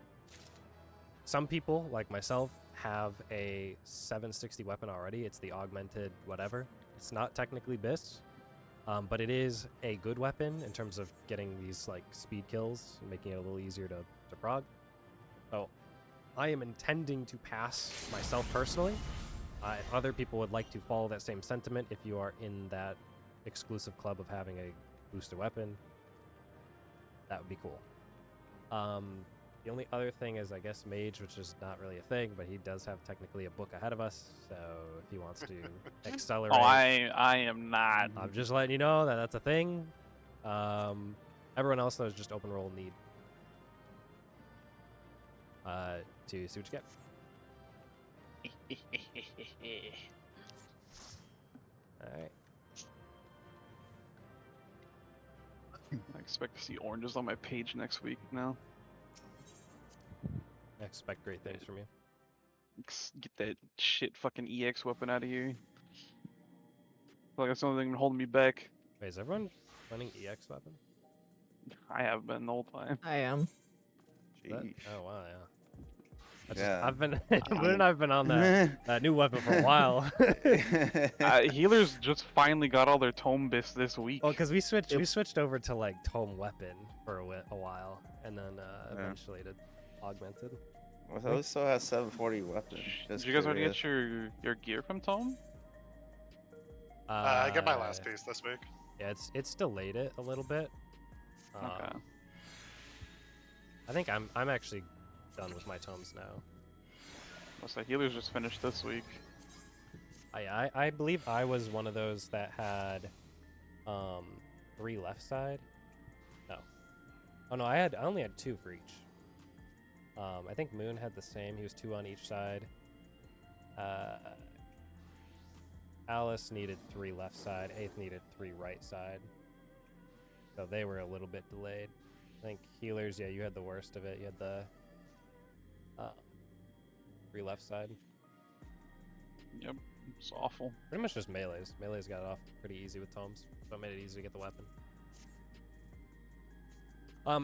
S1: people, like myself, have a 760 weapon already. It's the augmented whatever. It's not technically BIS, but it is a good weapon in terms of getting these like speed kills and making it a little easier to prog. So I am intending to pass myself personally. If other people would like to follow that same sentiment, if you are in that exclusive club of having a boosted weapon, that would be cool. The only other thing is, I guess, Mage, which is not really a thing, but he does have technically a book ahead of us, so if he wants to accelerate...
S3: Oh, I am not.
S1: I'm just letting you know that that's a thing. Everyone else, though, is just open roll need. To see what you get. Alright.
S3: I expect to see oranges on my page next week now.
S1: I expect great things from you.
S3: Get that shit fucking EX weapon out of here. Like that's the only thing holding me back.
S1: Wait, is everyone running EX weapon?
S3: I have been the whole time.
S4: I am.
S1: Oh wow, yeah.
S7: Yeah.
S1: I've been Moon and I've been on that new weapon for a while.
S3: Healers just finally got all their tome bis this week.
S1: Well, because we switched over to like tome weapon for a while, and then eventually it augmented.
S7: Well, those still has 740 weapon.
S3: Did you guys already get your gear from Tome?
S2: I get my last piece this week.
S1: Yeah, it's delayed it a little bit.
S3: Okay.
S1: I think I'm actually done with my tomes now.
S3: So healers just finished this week.
S1: I believe I was one of those that had 3 left side. No. Oh no, I only had 2 for each. I think Moon had the same. He was 2 on each side. Alice needed 3 left side. Eighth needed 3 right side. So they were a little bit delayed. I think healers, yeah, you had the worst of it. You had the 3 left side.
S3: Yep, it's awful.
S1: Pretty much just melees. Melees got it off pretty easy with tomes, so it made it easy to get the weapon.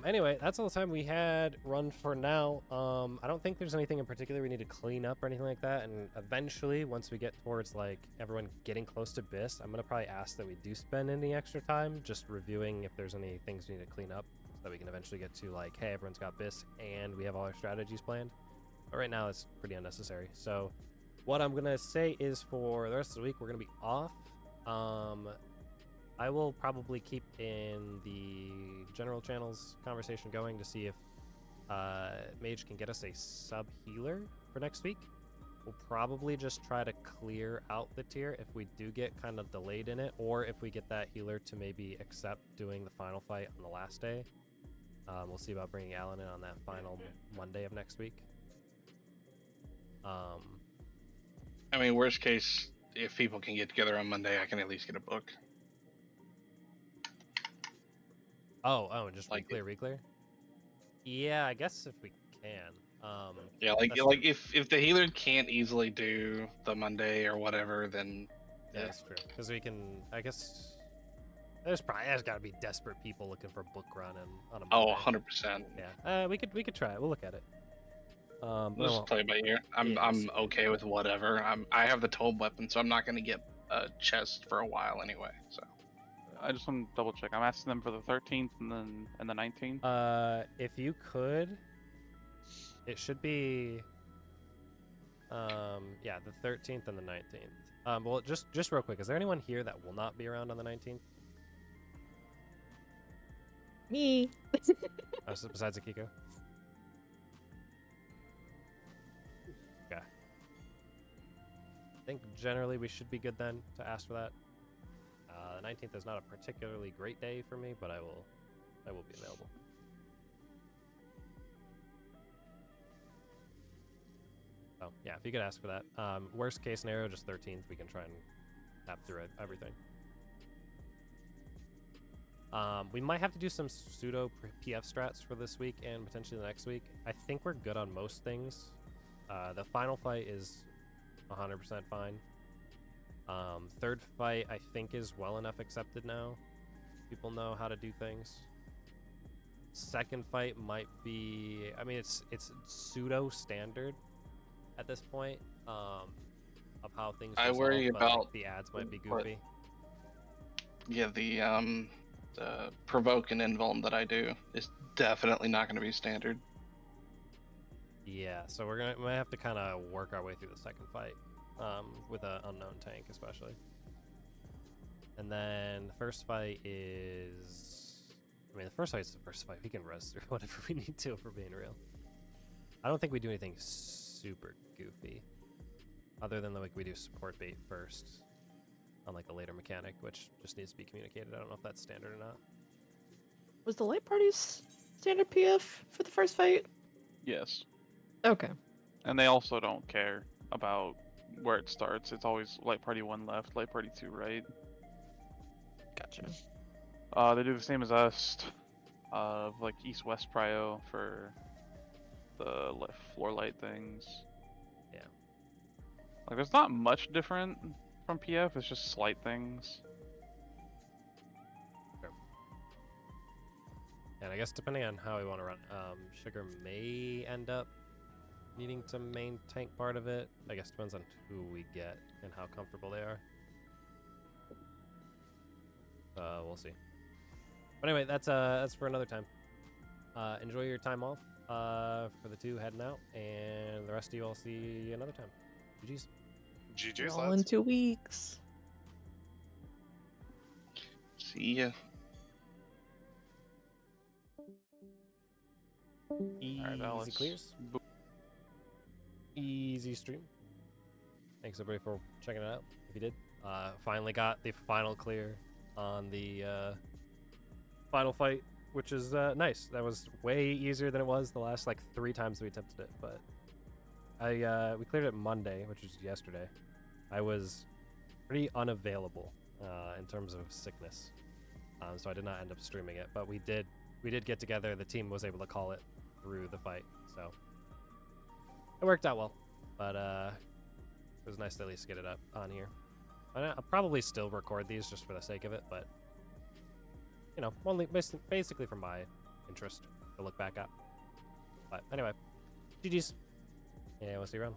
S1: Anyway, that's all the time we had run for now. I don't think there's anything in particular we need to clean up or anything like that. And eventually, once we get towards like everyone getting close to BIS, I'm gonna probably ask that we do spend any extra time just reviewing if there's any things we need to clean up, so that we can eventually get to like, hey, everyone's got BIS and we have all our strategies planned. But right now, it's pretty unnecessary. So, what I'm gonna say is for the rest of the week, we're gonna be off. I will probably keep in the general channels conversation going to see if Mage can get us a sub healer for next week. We'll probably just try to clear out the tier if we do get kind of delayed in it, or if we get that healer to maybe accept doing the final fight on the last day. We'll see about bringing Alan in on that final Monday of next week.
S8: I mean, worst case, if people can get together on Monday, I can at least get a book.
S1: Oh, and just like reclear? Yeah, I guess if we can.
S8: Yeah, like if the healer can't easily do the Monday or whatever, then
S1: yeah, that's true. Because we can, I guess, there's got to be desperate people looking for book run on a Monday.
S8: Oh, 100%.
S1: Yeah, we could try it. We'll look at it.
S8: Just play by ear. I'm okay with whatever. I have the tome weapon, so I'm not gonna get a chest for a while anyway. So.
S3: I just want to double check. I'm asking them for the 13th and the 19th.
S1: If you could, it should be, yeah, the 13th and the 19th. Well, just real quick, is there anyone here that will not be around on the 19th?
S4: Me.
S1: So besides Akiko? Okay. I think generally we should be good then to ask for that. The 19th is not a particularly great day for me, but I will be available. So yeah, if you could ask for that. Worst case scenario, just 13th. We can try and tap through everything. We might have to do some pseudo PF strats for this week and potentially the next week. I think we're good on most things. The final fight is 100% fine. Third fight, I think, is well enough accepted now. People know how to do things. Second fight might be, I mean, it's pseudo standard at this point of how things.
S8: I worry
S1: resolve, but, like,
S8: about
S1: the ads might be goofy.
S8: Yeah, the provoke and invuln that I do is definitely not going to be standard.
S1: Yeah, so we might have to kind of work our way through the second fight with an unknown tank, especially. And then the first fight is, I mean, the first fight is the first fight. We can res through whatever we need to, if we're being real. I don't think we do anything super goofy, other than like we do support bait first on like a later mechanic, which just needs to be communicated. I don't know if that's standard or not.
S4: Was the light party's standard PF for the first fight?
S3: Yes.
S4: Okay.
S3: And they also don't care about where it starts. It's always light party 1 left, light party 2 right.
S4: Gotcha.
S3: They do the same as us, like east-west prio for the floor light things.
S1: Yeah.
S3: Like, there's not much different from PF. It's just slight things.
S1: Sure. And I guess depending on how we want to run, Sugar may end up needing to main tank part of it. I guess depends on who we get and how comfortable they are. We'll see. But anyway, that's for another time. Enjoy your time off for the two heading out, and the rest of you I'll see another time. GG's.
S2: GG's,
S4: All in
S2: lads.
S4: 2 weeks.
S8: See ya.
S1: Easy
S3: Alice.
S1: clears. Easy stream. Thanks everybody for checking it out. If you did, finally got the final clear on the final fight, which is nice. That was way easier than it was the last like 3 times we attempted it. But we cleared it Monday, which was yesterday. I was pretty unavailable in terms of sickness, so I did not end up streaming it. But we did get together. The team was able to call it through the fight, so it worked out well. But it was nice to at least get it up on here. I'll probably still record these just for the sake of it, but you know, only basically for my interest to look back at. But anyway, GG's, and we'll see you around.